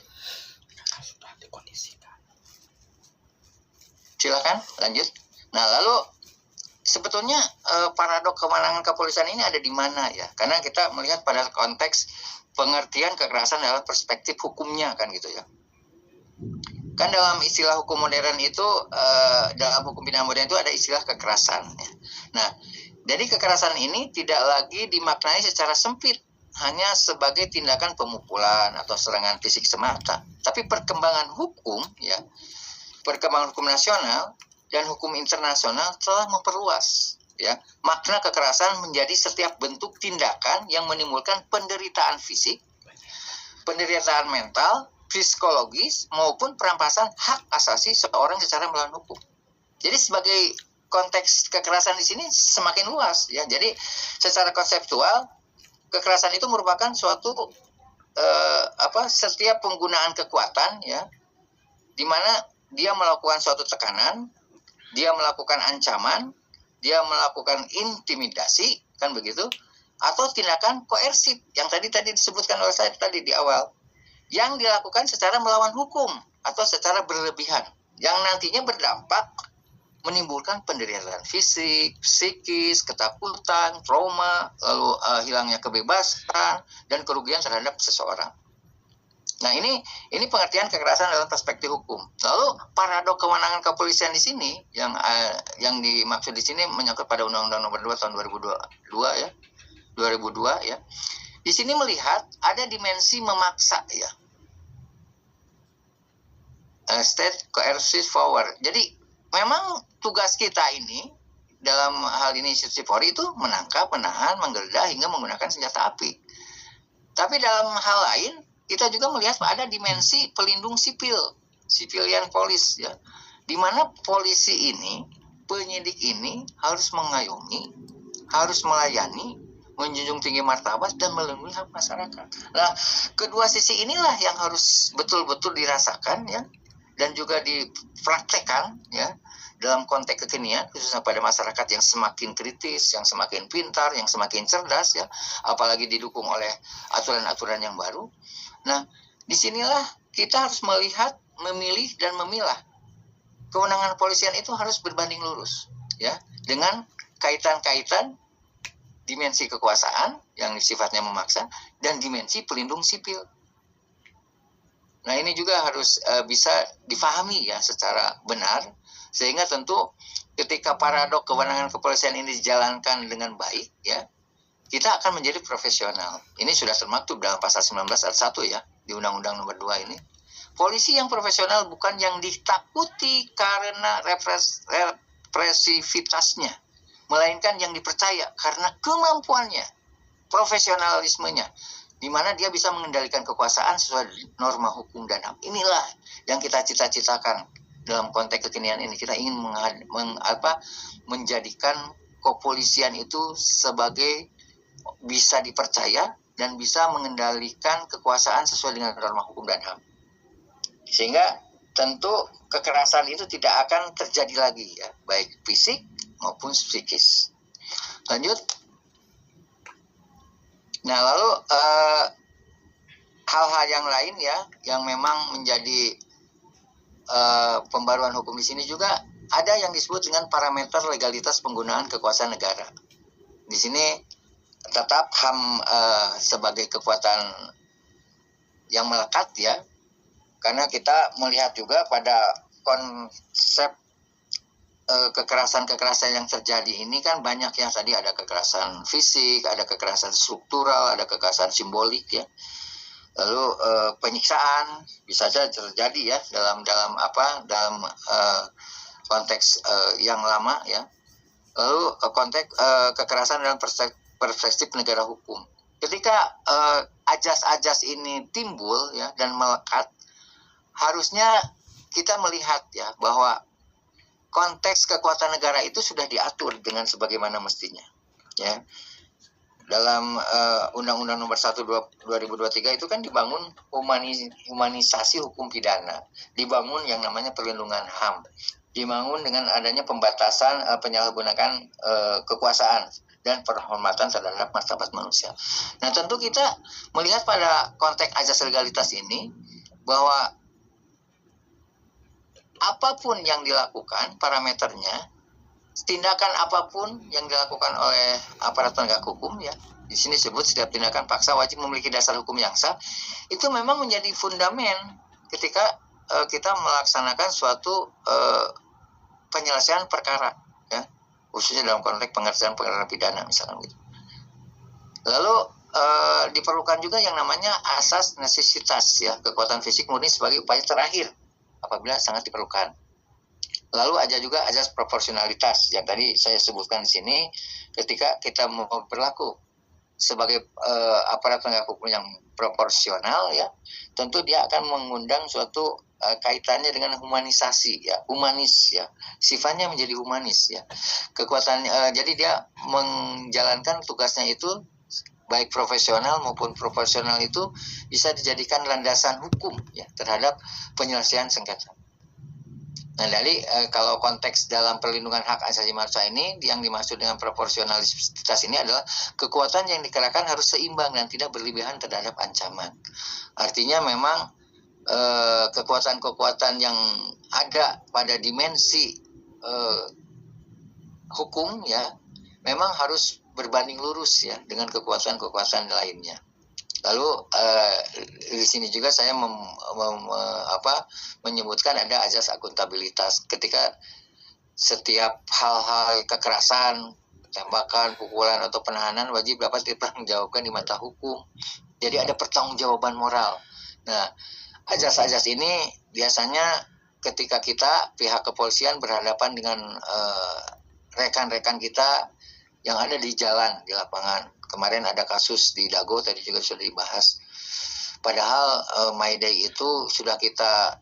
Sudah dikondisikan. Silakan lanjut. Nah lalu sebetulnya paradok kewenangan kepolisian ini ada di mana ya? Karena kita melihat pada konteks pengertian kekerasan dalam perspektif hukumnya kan gitu ya. Kan dalam istilah hukum modern itu, dalam hukum pidana modern itu ada istilah kekerasan. Ya. Nah, jadi kekerasan ini tidak lagi dimaknai secara sempit, hanya sebagai tindakan pemukulan atau serangan fisik semata. Tapi perkembangan hukum, ya, perkembangan hukum nasional dan hukum internasional telah memperluas, ya, makna kekerasan menjadi setiap bentuk tindakan yang menimbulkan penderitaan fisik, penderitaan mental, psikologis maupun perampasan hak asasi seseorang secara melawan hukum. Jadi sebagai konteks kekerasan di sini semakin luas ya. Jadi secara konseptual kekerasan itu merupakan suatu setiap penggunaan kekuatan ya, di mana dia melakukan suatu tekanan, dia melakukan ancaman, dia melakukan intimidasi kan begitu, atau tindakan koersif yang tadi disebutkan oleh saya tadi di awal, yang dilakukan secara melawan hukum atau secara berlebihan, yang nantinya berdampak menimbulkan penderitaan fisik, psikis, ketakutan, trauma, lalu hilangnya kebebasan dan kerugian terhadap seseorang. Nah, ini pengertian kekerasan dalam perspektif hukum. Lalu paradok kewenangan kepolisian di sini yang dimaksud di sini menyangkut pada Undang-Undang Nomor 2 tahun 2002 ya. 2002 ya. Di sini melihat ada dimensi memaksa ya. State coercive power. Jadi memang tugas kita ini dalam hal ini institusi Polri itu menangkap, menahan, menggeledah hingga menggunakan senjata api. Tapi dalam hal lain kita juga melihat ada dimensi pelindung sipil, civilian police ya. Di mana polisi ini, penyidik ini harus mengayomi, harus melayani, menjunjung tinggi martabat dan melindungi hak masyarakat. Nah, kedua sisi inilah yang harus betul-betul dirasakan ya, dan juga dipraktekkan ya dalam konteks kekinian, khususnya pada masyarakat yang semakin kritis, yang semakin pintar, yang semakin cerdas ya, apalagi didukung oleh aturan-aturan yang baru. Nah, disinilah kita harus melihat, memilih dan memilah. Kewenangan kepolisian itu harus berbanding lurus ya dengan kaitan-kaitan dimensi kekuasaan yang sifatnya memaksa dan dimensi pelindung sipil. Nah, ini juga harus bisa difahami ya secara benar, sehingga tentu ketika paradok kewenangan kepolisian ini dijalankan dengan baik ya, kita akan menjadi profesional. Ini sudah termaktub dalam pasal 19 ayat 1 ya di Undang-Undang Nomor 2 ini. Polisi yang profesional bukan yang ditakuti karena represivitasnya, melainkan yang dipercaya karena kemampuannya, profesionalismenya, di mana dia bisa mengendalikan kekuasaan sesuai norma hukum dan HAM. Inilah yang kita cita-citakan dalam konteks kekinian ini. Kita ingin menjadikan kepolisian itu sebagai bisa dipercaya dan bisa mengendalikan kekuasaan sesuai dengan norma hukum dan HAM. Sehingga tentu kekerasan itu tidak akan terjadi lagi ya, baik fisik maupun psikis. Lanjut. Nah, lalu hal-hal yang lain ya, yang memang menjadi pembaruan hukum di sini juga ada yang disebut dengan parameter legalitas penggunaan kekuasaan negara. Di sini tetap HAM sebagai kekuatan yang melekat ya, karena kita melihat juga pada konsep kekerasan-kekerasan yang terjadi ini kan banyak yang tadi ada kekerasan fisik, ada kekerasan struktural, ada kekerasan simbolik ya. Lalu penyiksaan bisa saja terjadi ya dalam konteks yang lama ya. Lalu konteks kekerasan dalam perspektif negara hukum. Ketika ajas-ajas ini timbul ya dan melekat, harusnya kita melihat ya bahwa konteks kekuatan negara itu sudah diatur dengan sebagaimana mestinya ya. Dalam Undang-Undang Nomor 1 2023 itu kan dibangun humanisasi hukum pidana, dibangun yang namanya perlindungan HAM, dibangun dengan adanya pembatasan penyalahgunaan kekuasaan dan penghormatan terhadap martabat manusia. Nah, tentu kita melihat pada konteks ajas legalitas ini bahwa apapun yang dilakukan parameternya tindakan apapun yang dilakukan oleh aparat penegak hukum ya, di sini disebut setiap tindakan paksa wajib memiliki dasar hukum yang sah, itu memang menjadi fundamen ketika kita melaksanakan suatu penyelesaian perkara ya, khususnya dalam konteks pengertian perkara pidana misalkan gitu. Lalu diperlukan juga yang namanya asas necesitas ya, kekuatan fisik murni sebagai upaya terakhir apabila sangat diperlukan. Lalu ada juga asas proporsionalitas yang tadi saya sebutkan di sini, ketika kita mau berlaku sebagai aparat penegak hukum yang proporsional ya, tentu dia akan mengundang suatu kaitannya dengan humanisasi ya, humanis ya, sifatnya menjadi humanis ya. Kekuatan jadi dia menjalankan tugasnya itu baik profesional maupun proporsional itu bisa dijadikan landasan hukum ya terhadap penyelesaian sengketa. Nah, dari kalau konteks dalam perlindungan hak asasi manusia ini, yang dimaksud dengan proporsionalitas ini adalah kekuatan yang dikerahkan harus seimbang dan tidak berlebihan terhadap ancaman. Artinya memang kekuatan-kekuatan yang ada pada dimensi hukum ya, memang harus berbanding lurus ya dengan kekuatan-kekuatan lainnya. Lalu di sini juga saya menyebutkan ada azas akuntabilitas ketika setiap hal-hal kekerasan, tembakan, pukulan atau penahanan wajib dapat dipertanggungjawabkan di mata hukum. Jadi ada pertanggungjawaban moral. Nah, azas-azas ini biasanya ketika kita pihak kepolisian berhadapan dengan rekan-rekan kita yang ada di jalan, di lapangan. Kemarin ada kasus di Dago, tadi juga sudah dibahas. Padahal My Day itu sudah kita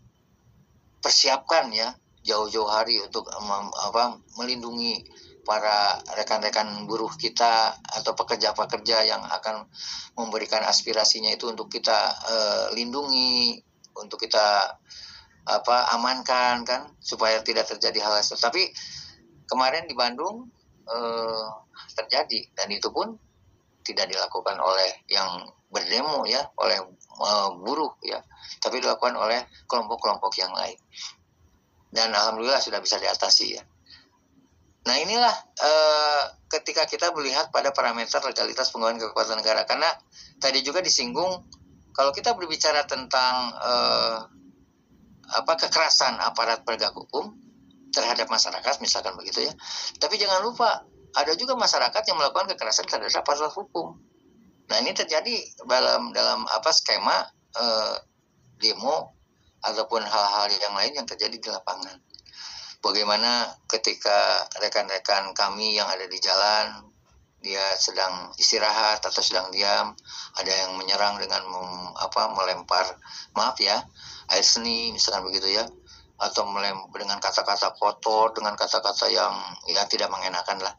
persiapkan ya jauh-jauh hari untuk melindungi para rekan-rekan buruh kita atau pekerja-pekerja yang akan memberikan aspirasinya itu untuk kita lindungi, untuk kita amankan kan supaya tidak terjadi hal itu. Tapi kemarin di Bandung terjadi, dan itu pun tidak dilakukan oleh yang berdemo ya, oleh buruh ya, tapi dilakukan oleh kelompok-kelompok yang lain. Dan alhamdulillah sudah bisa diatasi ya. Nah inilah ketika kita melihat pada parameter legalitas penggunaan kekuatan negara, karena tadi juga disinggung kalau kita berbicara tentang kekerasan aparat penegak hukum terhadap masyarakat misalkan begitu ya, tapi jangan lupa ada juga masyarakat yang melakukan kekerasan terhadap aparat hukum. Nah ini terjadi dalam skema demo ataupun hal-hal yang lain yang terjadi di lapangan. Bagaimana ketika rekan-rekan kami yang ada di jalan, dia sedang istirahat atau sedang diam, ada yang menyerang dengan melempar air seni misalkan begitu ya, atau dengan kata-kata kotor, dengan kata-kata yang ya tidak mengenakan lah,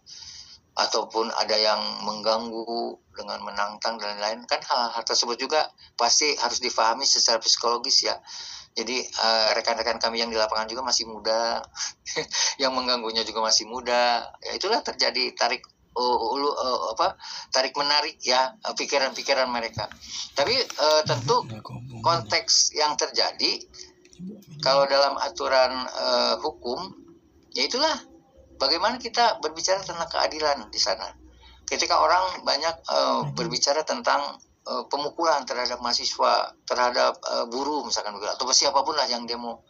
ataupun ada yang mengganggu dengan menantang dan lain-lain, kan hal-hal tersebut juga pasti harus difahami secara psikologis ya. Jadi rekan-rekan kami yang di lapangan juga masih muda, yang mengganggunya juga masih muda, ya itulah terjadi tarik menarik ya pikiran-pikiran mereka. Tapi tentu konteks yang terjadi kalau dalam aturan hukum, ya itulah bagaimana kita berbicara tentang keadilan di sana. Ketika orang banyak berbicara tentang pemukulan terhadap mahasiswa, terhadap buruh misalkan begitu, atau siapapun lah yang demo,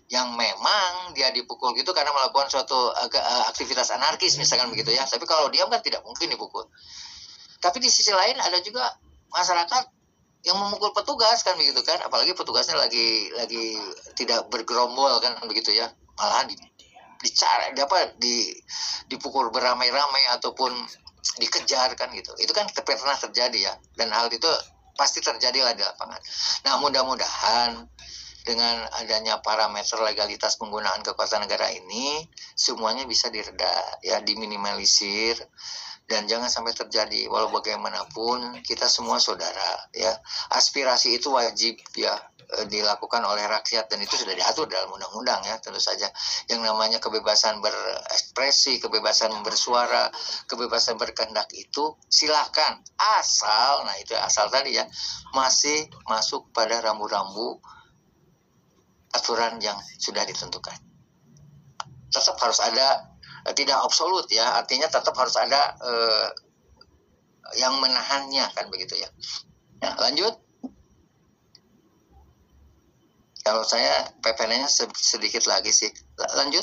yang memang dia dipukul gitu karena melakukan suatu aktivitas anarkis misalkan begitu ya. Tapi kalau diam kan tidak mungkin dipukul. Tapi di sisi lain ada juga masyarakat yang memukul petugas kan begitu kan, apalagi petugasnya lagi tidak bergerombol kan begitu ya, malahan dipukul beramai-ramai ataupun dikejar kan gitu. Itu kan pernah terjadi ya, dan hal itu pasti terjadi lah di lapangan. Nah mudah-mudahan dengan adanya parameter legalitas penggunaan kekuasaan negara ini semuanya bisa direda ya, diminimalisir, dan jangan sampai terjadi. Walau bagaimanapun kita semua saudara ya, aspirasi itu wajib ya dilakukan oleh rakyat, dan itu sudah diatur dalam undang-undang ya. Tentu saja yang namanya kebebasan berekspresi, kebebasan bersuara, kebebasan berkehendak itu silakan, asal, nah itu asal tadi ya, masih masuk pada rambu-rambu aturan yang sudah ditentukan. Tetap harus ada tidak absolut ya, artinya tetap harus ada yang menahannya kan begitu ya. Nah, lanjut. Kalau saya PPN-nya sedikit lagi sih. Lanjut.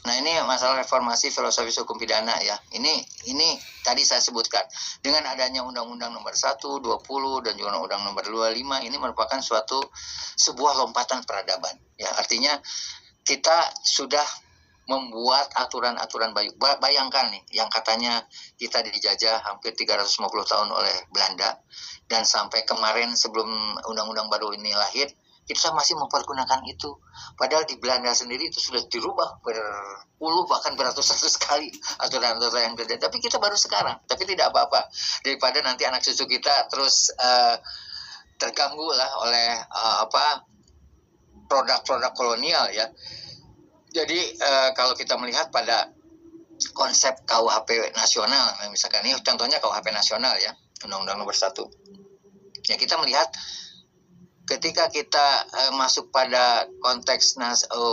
Nah, ini masalah reformasi filosofis hukum pidana ya. Ini tadi saya sebutkan. Dengan adanya Undang-Undang nomor 1, 20 dan juga Undang-Undang nomor 25 ini merupakan sebuah lompatan peradaban. Ya, artinya kita sudah membuat aturan-aturan baru. Bayangkan nih, yang katanya kita dijajah hampir 350 tahun oleh Belanda, dan sampai kemarin sebelum undang-undang baru ini lahir, kita masih mempergunakan itu. Padahal di Belanda sendiri itu sudah dirubah berpuluh bahkan beratus-ratus kali aturan-aturan yang terjadi. Tapi kita baru sekarang, tapi tidak apa-apa. Daripada nanti anak cucu kita terus terganggu lah oleh produk-produk kolonial ya. Jadi kalau kita melihat pada konsep KUHP nasional, misalkan ini contohnya KUHP nasional ya, Undang-Undang nomor 1. Ya, kita melihat ketika kita masuk pada konteks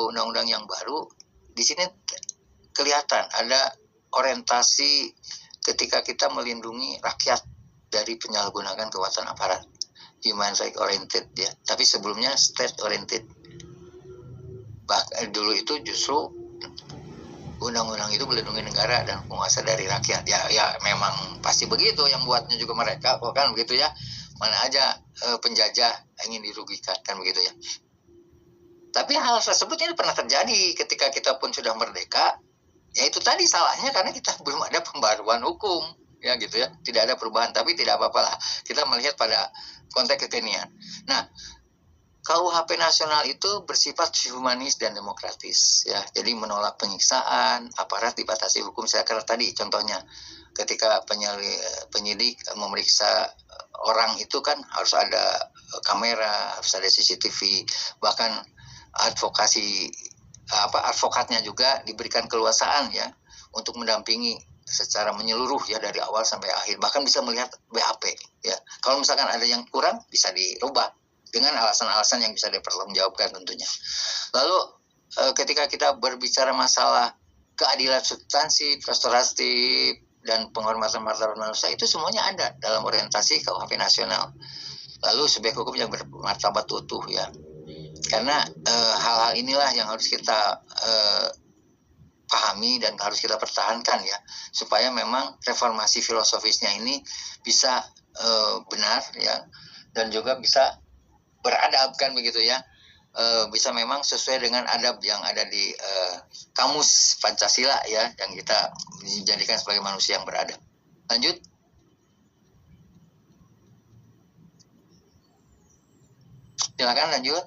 undang-undang yang baru, di sini kelihatan ada orientasi ketika kita melindungi rakyat dari penyalahgunaan kekuasaan aparat, human rights oriented ya. Tapi sebelumnya state oriented. Bahkan dulu itu justru undang-undang itu melindungi negara dan penguasa dari rakyat. Ya memang pasti begitu, yang buatnya juga mereka, kan begitu ya. Mana aja penjajah ingin dirugikan, kan begitu ya. Tapi hal tersebut ini pernah terjadi ketika kita pun sudah merdeka. Ya itu tadi salahnya karena kita belum ada pembaruan hukum, ya gitu ya. Tidak ada perubahan, tapi tidak apa-apa lah. Kita melihat pada konteks kekinian. Nah, KUHP nasional itu bersifat humanis dan demokratis ya. Jadi menolak penyiksaan, aparat dibatasi hukum. Saya kira tadi contohnya ketika penyidik memeriksa orang itu kan harus ada kamera, harus ada CCTV, bahkan advokatnya juga diberikan keleluasaan ya untuk mendampingi secara menyeluruh ya dari awal sampai akhir, bahkan bisa melihat BAP ya. Kalau misalkan ada yang kurang bisa dirubah dengan alasan-alasan yang bisa dipertanggungjawabkan tentunya. Lalu ketika kita berbicara masalah keadilan substansi, restoratif, dan penghormatan martabat manusia, itu semuanya ada dalam orientasi KUHP nasional. Lalu subjek hukum yang bermartabat utuh ya. Karena hal-hal inilah yang harus kita pahami dan harus kita pertahankan ya, supaya memang reformasi filosofisnya ini bisa benar ya, dan juga bisa beradab kan begitu ya, bisa memang sesuai dengan adab yang ada di kamus Pancasila ya, yang kita dijadikan sebagai manusia yang beradab. Lanjut. Silakan lanjut.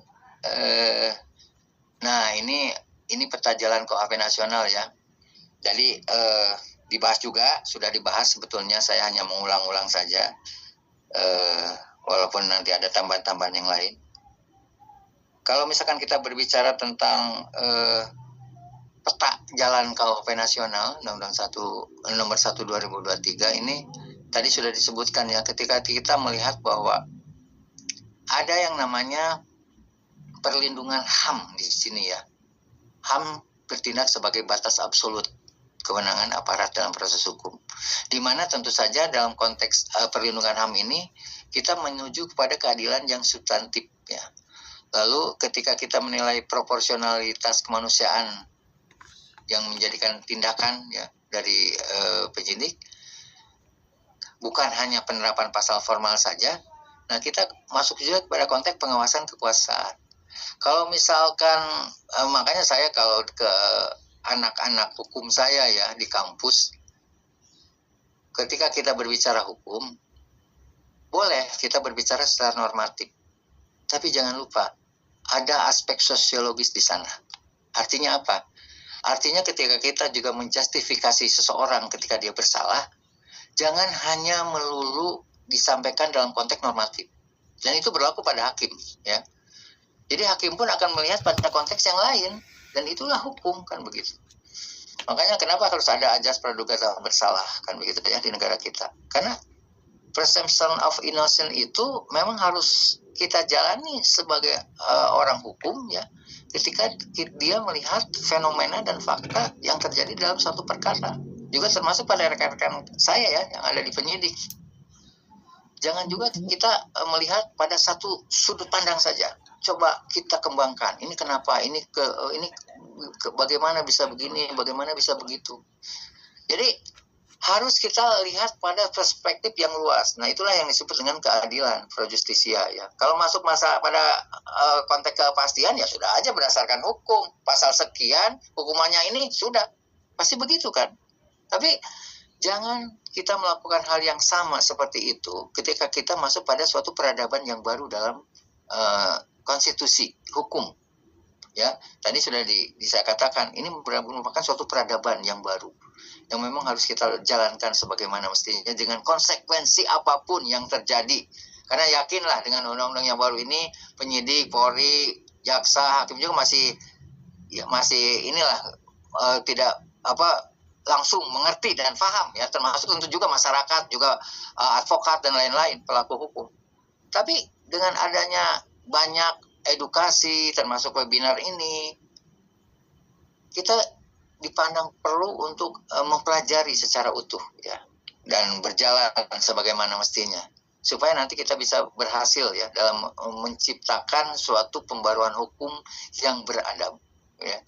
Nah ini peta jalan KUHP nasional ya. Jadi dibahas juga, sudah dibahas sebetulnya, saya hanya mengulang-ulang saja. Walaupun nanti ada tambahan-tambahan yang lain. Kalau misalkan kita berbicara tentang peta jalan KUHP nasional, Undang-Undang nomor 1 2023 ini tadi sudah disebutkan ya, ketika kita melihat bahwa ada yang namanya perlindungan HAM di sini ya. HAM bertindak sebagai batas absolut kewenangan aparat dalam proses hukum. Di mana tentu saja dalam konteks perlindungan HAM ini kita menuju kepada keadilan yang substantif ya. Lalu ketika kita menilai proporsionalitas kemanusiaan yang menjadikan tindakan ya dari penyidik, bukan hanya penerapan pasal formal saja. Nah, kita masuk juga kepada konteks pengawasan kekuasaan. Kalau misalkan makanya saya kalau ke anak-anak hukum saya ya di kampus, ketika kita berbicara hukum, boleh kita berbicara secara normatif. Tapi jangan lupa, ada aspek sosiologis di sana. Artinya apa? Artinya ketika kita juga menjustifikasi seseorang ketika dia bersalah, jangan hanya melulu disampaikan dalam konteks normatif. Dan itu berlaku pada hakim ya. Jadi hakim pun akan melihat pada konteks yang lain, dan itulah hukum kan begitu. Makanya kenapa harus ada ajas praduga tak bersalah kan begitu ya di negara kita. Karena presumption of innocence itu memang harus kita jalani sebagai orang hukum ya, ketika dia melihat fenomena dan fakta yang terjadi dalam suatu perkara, juga termasuk pada rekan-rekan saya ya yang ada di penyidik. Jangan juga kita melihat pada satu sudut pandang saja. Coba kita kembangkan. Ini kenapa? Ini bagaimana bisa begini? Bagaimana bisa begitu? Jadi harus kita lihat pada perspektif yang luas. Nah, itulah yang disebut dengan keadilan pro justisia ya. Kalau masuk pada konteks kepastian ya sudah aja berdasarkan hukum. Pasal sekian, hukumannya ini sudah. Pasti begitu kan? Tapi jangan kita melakukan hal yang sama seperti itu ketika kita masuk pada suatu peradaban yang baru dalam konstitusi hukum. Ya, tadi sudah saya katakan ini merupakan suatu peradaban yang baru yang memang harus kita jalankan sebagaimana mestinya dengan konsekuensi apapun yang terjadi. Karena yakinlah dengan undang-undang yang baru ini penyidik, Polri, jaksa, hakim juga masih tidak langsung mengerti dan paham ya, termasuk tentu juga masyarakat, juga advokat dan lain-lain pelaku hukum. Tapi dengan adanya banyak edukasi termasuk webinar ini, kita dipandang perlu untuk mempelajari secara utuh ya dan berjalan sebagaimana mestinya supaya nanti kita bisa berhasil ya dalam menciptakan suatu pembaruan hukum yang beradab ya.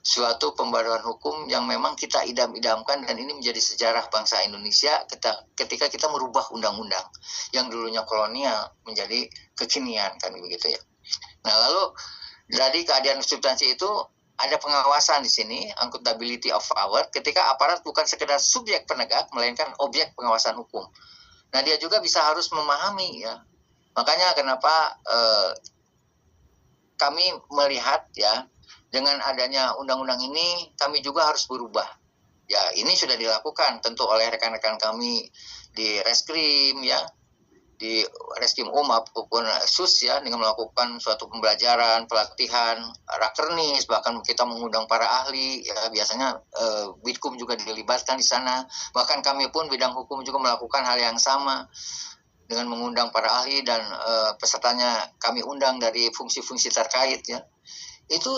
Suatu pembaruan hukum yang memang kita idam-idamkan, dan ini menjadi sejarah bangsa Indonesia ketika kita merubah undang-undang yang dulunya kolonial menjadi kekinian kan begitu ya. Nah, lalu dari keadilan substansi itu ada pengawasan di sini, accountability of power, ketika aparat bukan sekedar subjek penegak melainkan objek pengawasan hukum. Nah, dia juga bisa harus memahami ya. Makanya kenapa kami melihat ya, dengan adanya undang-undang ini kami juga harus berubah. Ya, ini sudah dilakukan tentu oleh rekan-rekan kami di Reskrim ya, di Reskrim maupun SUS ya, dengan melakukan suatu pembelajaran, pelatihan, rakernis, bahkan kita mengundang para ahli ya, biasanya Bitkum juga dilibatkan di sana. Bahkan kami pun bidang hukum juga melakukan hal yang sama dengan mengundang para ahli dan pesertanya kami undang dari fungsi-fungsi terkait ya. Itu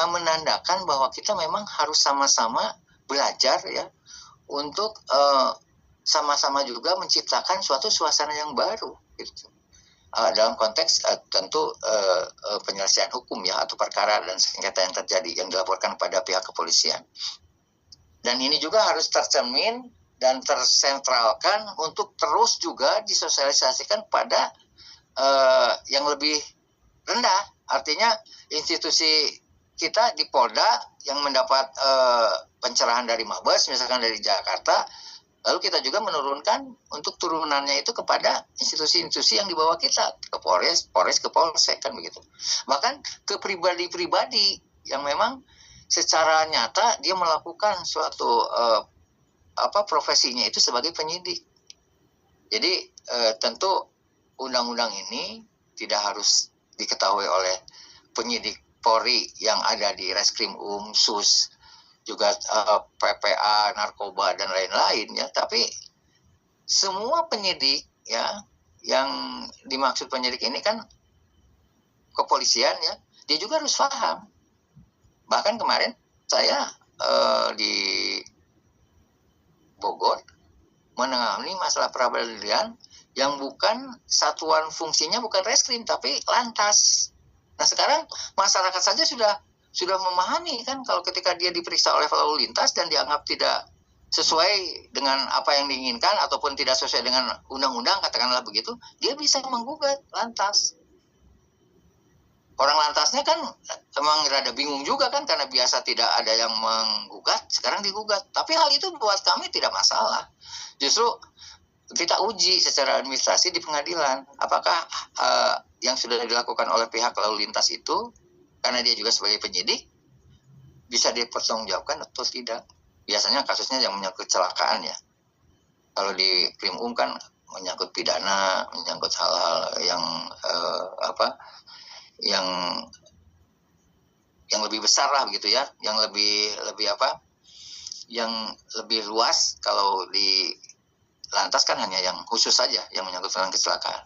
menandakan bahwa kita memang harus sama-sama belajar ya untuk sama-sama juga menciptakan suatu suasana yang baru gitu. Dalam konteks tentu penyelesaian hukum ya, atau perkara dan sengketa yang terjadi yang dilaporkan pada pihak kepolisian. Dan ini juga harus tercermin dan tersentralkan untuk terus juga disosialisasikan pada yang lebih rendah. Artinya institusi kita di Polda yang mendapat pencerahan dari Mabes, misalkan dari Jakarta, lalu kita juga menurunkan untuk turunannya itu kepada institusi-institusi yang di bawah kita, ke Polres, ke Polsek kan begitu. Bahkan ke pribadi-pribadi yang memang secara nyata dia melakukan suatu profesinya itu sebagai penyidik. Jadi tentu undang-undang ini tidak harus diketahui oleh penyidik Polri yang ada di Reskrim SUS, juga PPA, narkoba dan lain-lain ya, tapi semua penyidik ya, yang dimaksud penyidik ini kan kepolisian ya, dia juga harus paham. Bahkan kemarin saya di Bogor menangani masalah peradilan yang bukan satuan fungsinya bukan Reskrim tapi Lantas. Nah, sekarang masyarakat saja sudah memahami kan, kalau ketika dia diperiksa oleh lalu lintas dan dianggap tidak sesuai dengan apa yang diinginkan ataupun tidak sesuai dengan undang-undang, katakanlah begitu, dia bisa menggugat Lantas. Orang Lantasnya kan emang rada bingung juga kan, karena biasa tidak ada yang menggugat, sekarang digugat. Tapi hal itu buat kami tidak masalah. Justru kita uji secara administrasi di pengadilan apakah yang sudah dilakukan oleh pihak lalu lintas itu, karena dia juga sebagai penyidik, bisa dipertanggungjawabkan atau tidak. Biasanya kasusnya yang menyangkut kecelakaan ya. Kalau di Krim kan menyangkut pidana, menyangkut hal-hal yang yang lebih besar lah begitu ya, yang lebih luas. Kalau di Lantas kan hanya yang khusus saja yang menyangkut dengan kecelakaan.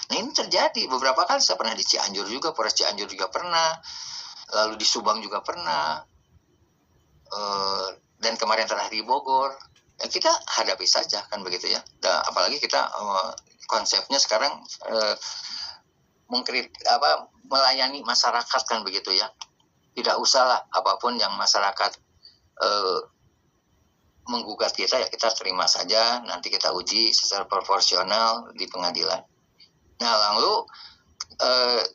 Nah ini terjadi beberapa kali, saya pernah di Cianjur juga, Polres Cianjur juga pernah, lalu di Subang juga pernah, dan kemarin terakhir di Bogor. Ya kita hadapi saja kan begitu ya. Dan apalagi kita konsepnya sekarang melayani masyarakat kan begitu ya. Tidak usahlah apapun yang masyarakat menggugat kita, ya kita terima saja, nanti kita uji secara proporsional di pengadilan. Nah lalu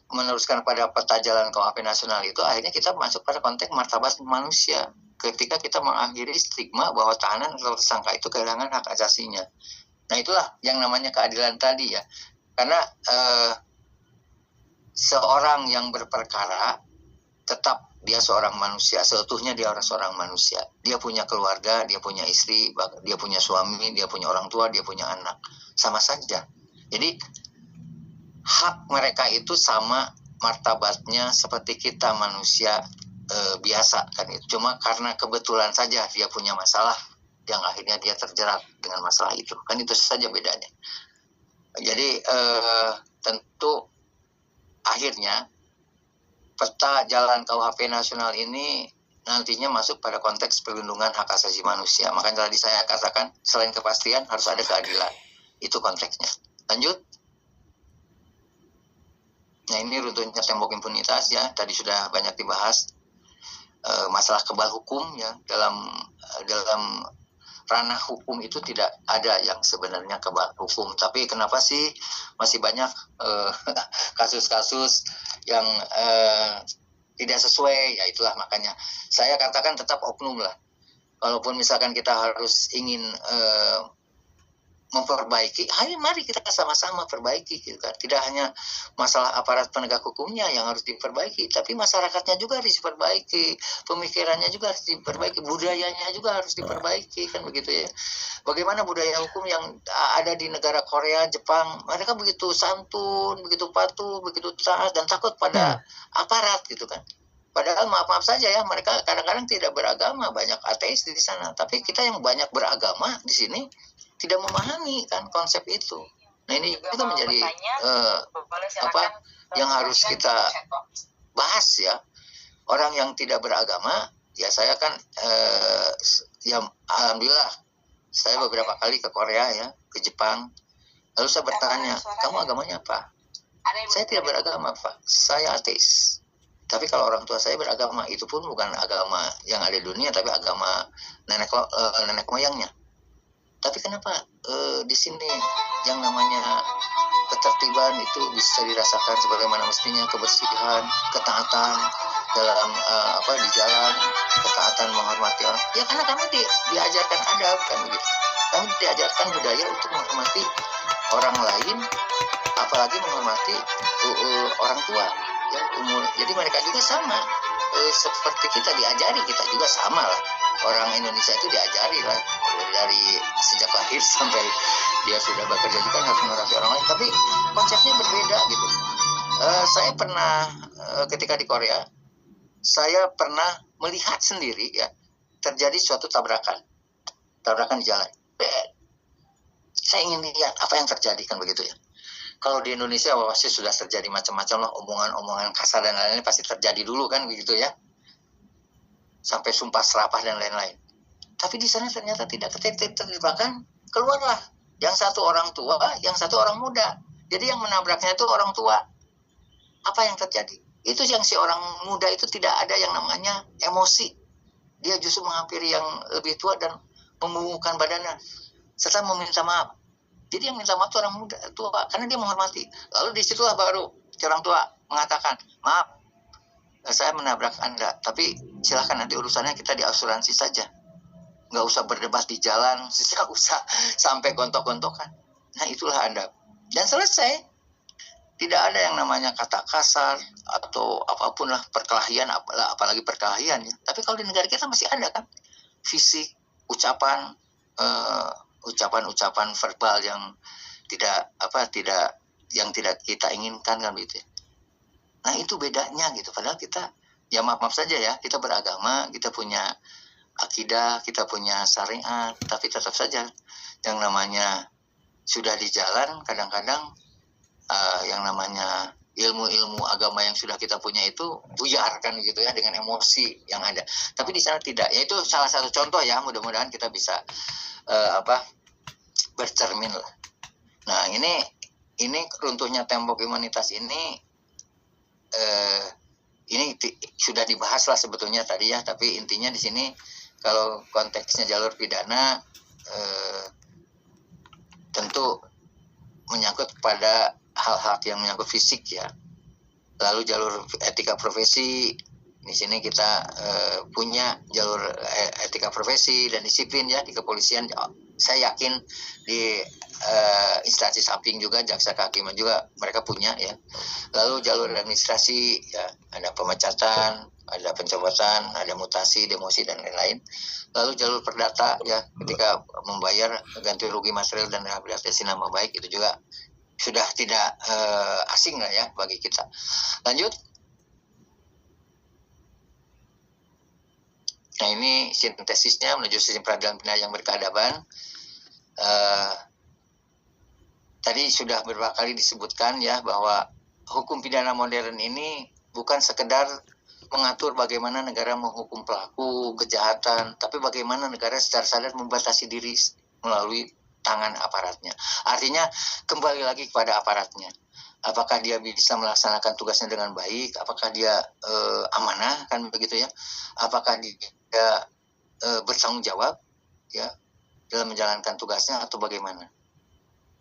meneruskan pada peta jalan KUHP nasional itu, akhirnya kita masuk pada konteks martabat manusia ketika kita mengakhiri stigma bahwa tahanan atau tersangka itu kehilangan hak asasinya. Nah itulah yang namanya keadilan tadi ya, karena seorang yang berperkara tetap dia seorang manusia, seutuhnya dia seorang manusia. Dia punya keluarga, dia punya istri, dia punya suami, dia punya orang tua, dia punya anak. Sama saja. Jadi hak mereka itu sama martabatnya seperti kita manusia biasa kan itu. Cuma karena kebetulan saja dia punya masalah yang akhirnya dia terjerat dengan masalah itu. Kan itu saja bedanya. Jadi tentu akhirnya peta jalan KUHP nasional ini nantinya masuk pada konteks perlindungan hak asasi manusia. Makanya tadi saya katakan selain kepastian harus ada keadilan. Itu konteksnya. Lanjut. Nah ini runtuhnya tembok impunitas ya. Tadi sudah banyak dibahas. Masalah kebal hukum ya. Dalam ranah hukum itu tidak ada yang sebenarnya kebal hukum. Tapi kenapa sih masih banyak kasus-kasus yang tidak sesuai? Ya itulah makanya saya katakan tetap oknum lah. Walaupun misalkan kita harus ingin memperbaiki, mari kita sama-sama perbaiki gitu kan. Tidak hanya masalah aparat penegak hukumnya yang harus diperbaiki, tapi masyarakatnya juga harus diperbaiki, pemikirannya juga harus diperbaiki, budayanya juga harus diperbaiki kan begitu ya. Bagaimana budaya hukum yang ada di negara Korea, Jepang, mereka begitu santun, begitu patuh, begitu taat dan takut pada aparat gitu kan. Padahal maaf saja ya, mereka kadang-kadang tidak beragama, banyak ateis di sana. Tapi kita yang banyak beragama di sini tidak memahami kan konsep itu. Nah ini juga menjadi yang harus kita bahas ya. Orang yang tidak beragama, ya saya kan ya alhamdulillah saya beberapa kali ke Korea ya, ke Jepang. Lalu saya bertanya, kamu agamanya apa? Saya tidak beragama Pak, saya ateis. Tapi kalau orang tua saya beragama, itu pun bukan agama yang ada di dunia, tapi agama nenek moyangnya. Tapi kenapa di sini yang namanya ketertiban itu bisa dirasakan sebagaimana mestinya, kebersihan, ketaatan dalam di jalan, ketaatan menghormati orang. Ya karena kami diajarkan adab kan begitu. Kami diajarkan budaya untuk menghormati orang lain, apalagi menghormati orang tua. Ya, umur. Jadi mereka juga sama seperti kita diajari, kita juga sama lah. Orang Indonesia itu diajari lah dari sejak lahir sampai dia sudah bekerja juga harus menghormati orang lain. Tapi konsepnya berbeda gitu. Saya pernah ketika di Korea, saya pernah melihat sendiri ya terjadi suatu tabrakan di jalan. Saya ingin lihat apa yang terjadi kan begitu ya. Kalau di Indonesia pasti sudah terjadi macam-macam lah, omongan-omongan kasar dan lain-lain pasti terjadi dulu kan begitu ya. Sampai sumpah serapah dan lain-lain. Tapi di sana ternyata tidak terjadi, bahkan keluarlah yang satu orang tua, yang satu orang muda. Jadi yang menabraknya itu orang tua. Apa yang terjadi? Itu yang si orang muda itu tidak ada yang namanya emosi. Dia justru menghampiri yang lebih tua dan membungkukkan badannya serta meminta maaf. Jadi yang minta maaf itu orang muda tua karena dia menghormati. Lalu disitulah baru orang tua mengatakan, maaf, saya menabrak Anda, tapi silakan nanti urusannya kita di asuransi saja. Nggak usah berdebat di jalan, nggak usah sampai gontok-gontokan. Nah itulah Anda. Dan selesai. Tidak ada yang namanya kata kasar atau apapun lah, perkelahian, apalagi perkelahian ya. Tapi kalau di negara kita masih ada kan fisik, ucapan verbal yang tidak kita inginkan kan gitu. Nah itu bedanya gitu. Padahal kita ya maaf saja ya, kita beragama, kita punya akidah, kita punya syariat, tapi tetap saja yang namanya sudah di jalan kadang-kadang yang namanya ilmu-ilmu agama yang sudah kita punya itu buyar kan gitu ya, dengan emosi yang ada. Tapi di sana tidak. Ya itu salah satu contoh ya, mudah-mudahan kita bisa bercermin lah. Nah, ini runtuhnya tembok imunitas ini sudah dibahas lah sebetulnya tadi ya, tapi intinya di sini kalau konteksnya jalur pidana tentu menyangkut pada hal-hal yang menyangkut fisik ya. Lalu jalur etika profesi, di sini kita punya jalur etika profesi dan disiplin ya di kepolisian. Saya yakin di instansi samping juga, jaksa kehakiman juga mereka punya ya. Lalu jalur administrasi ya, ada pemecatan, ada pencopotan, ada mutasi, demosi dan lain-lain. Lalu jalur perdata ya, ketika membayar ganti rugi material dan rehabilitasi nama baik, itu juga sudah tidak asing lah ya bagi kita. Lanjut. Nah, ini sintesisnya menuju sistem peradilan pidana yang berkeadaban. Tadi sudah beberapa kali disebutkan ya bahwa hukum pidana modern ini bukan sekedar mengatur bagaimana negara menghukum pelaku kejahatan, tapi bagaimana negara secara sadar membatasi diri melalui tangan aparatnya. Artinya kembali lagi kepada aparatnya. Apakah dia bisa melaksanakan tugasnya dengan baik? Apakah dia amanah kan begitu ya? Apakah dia bertanggung jawab ya dalam menjalankan tugasnya atau bagaimana?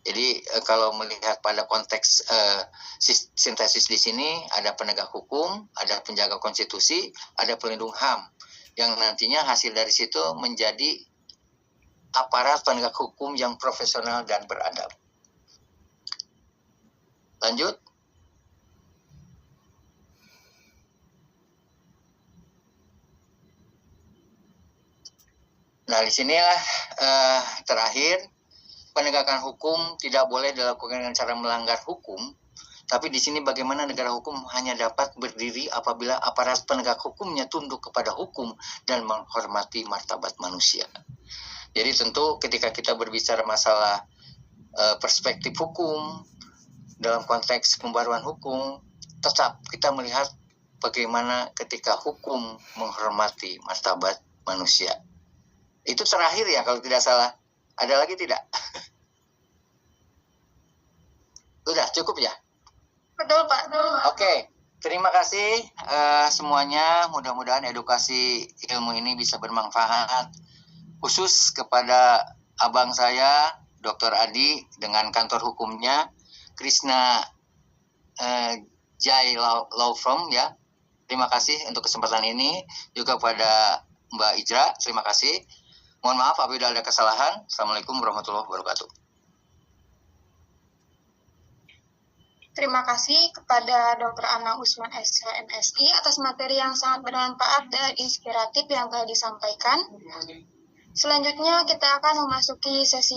Jadi kalau melihat pada konteks sintesis di sini, ada penegak hukum, ada penjaga konstitusi, ada pelindung HAM yang nantinya hasil dari situ menjadi aparat penegak hukum yang profesional dan beradab. Lanjut. Nah, di sinilah terakhir, penegakan hukum tidak boleh dilakukan dengan cara melanggar hukum, tapi di sini bagaimana negara hukum hanya dapat berdiri apabila aparat penegak hukumnya tunduk kepada hukum dan menghormati martabat manusia. Jadi tentu ketika kita berbicara masalah perspektif hukum dalam konteks pembaruan hukum, tetap kita melihat bagaimana ketika hukum menghormati martabat manusia. Itu terakhir ya kalau tidak salah. Ada lagi tidak? Udah cukup ya? Betul Pak. Oke. Terima kasih semuanya. Mudah-mudahan edukasi ilmu ini bisa bermanfaat. Khusus kepada abang saya, Dr. Adi, dengan kantor hukumnya, Krishna Jai Law Firm ya. Terima kasih untuk kesempatan ini. Juga pada Mbak Ijra, terima kasih. Mohon maaf apabila ada kesalahan. Assalamualaikum warahmatullahi wabarakatuh. Terima kasih kepada Dr. Anang Usman SH MSI atas materi yang sangat bermanfaat dan inspiratif yang telah disampaikan. Selanjutnya kita akan memasuki sesi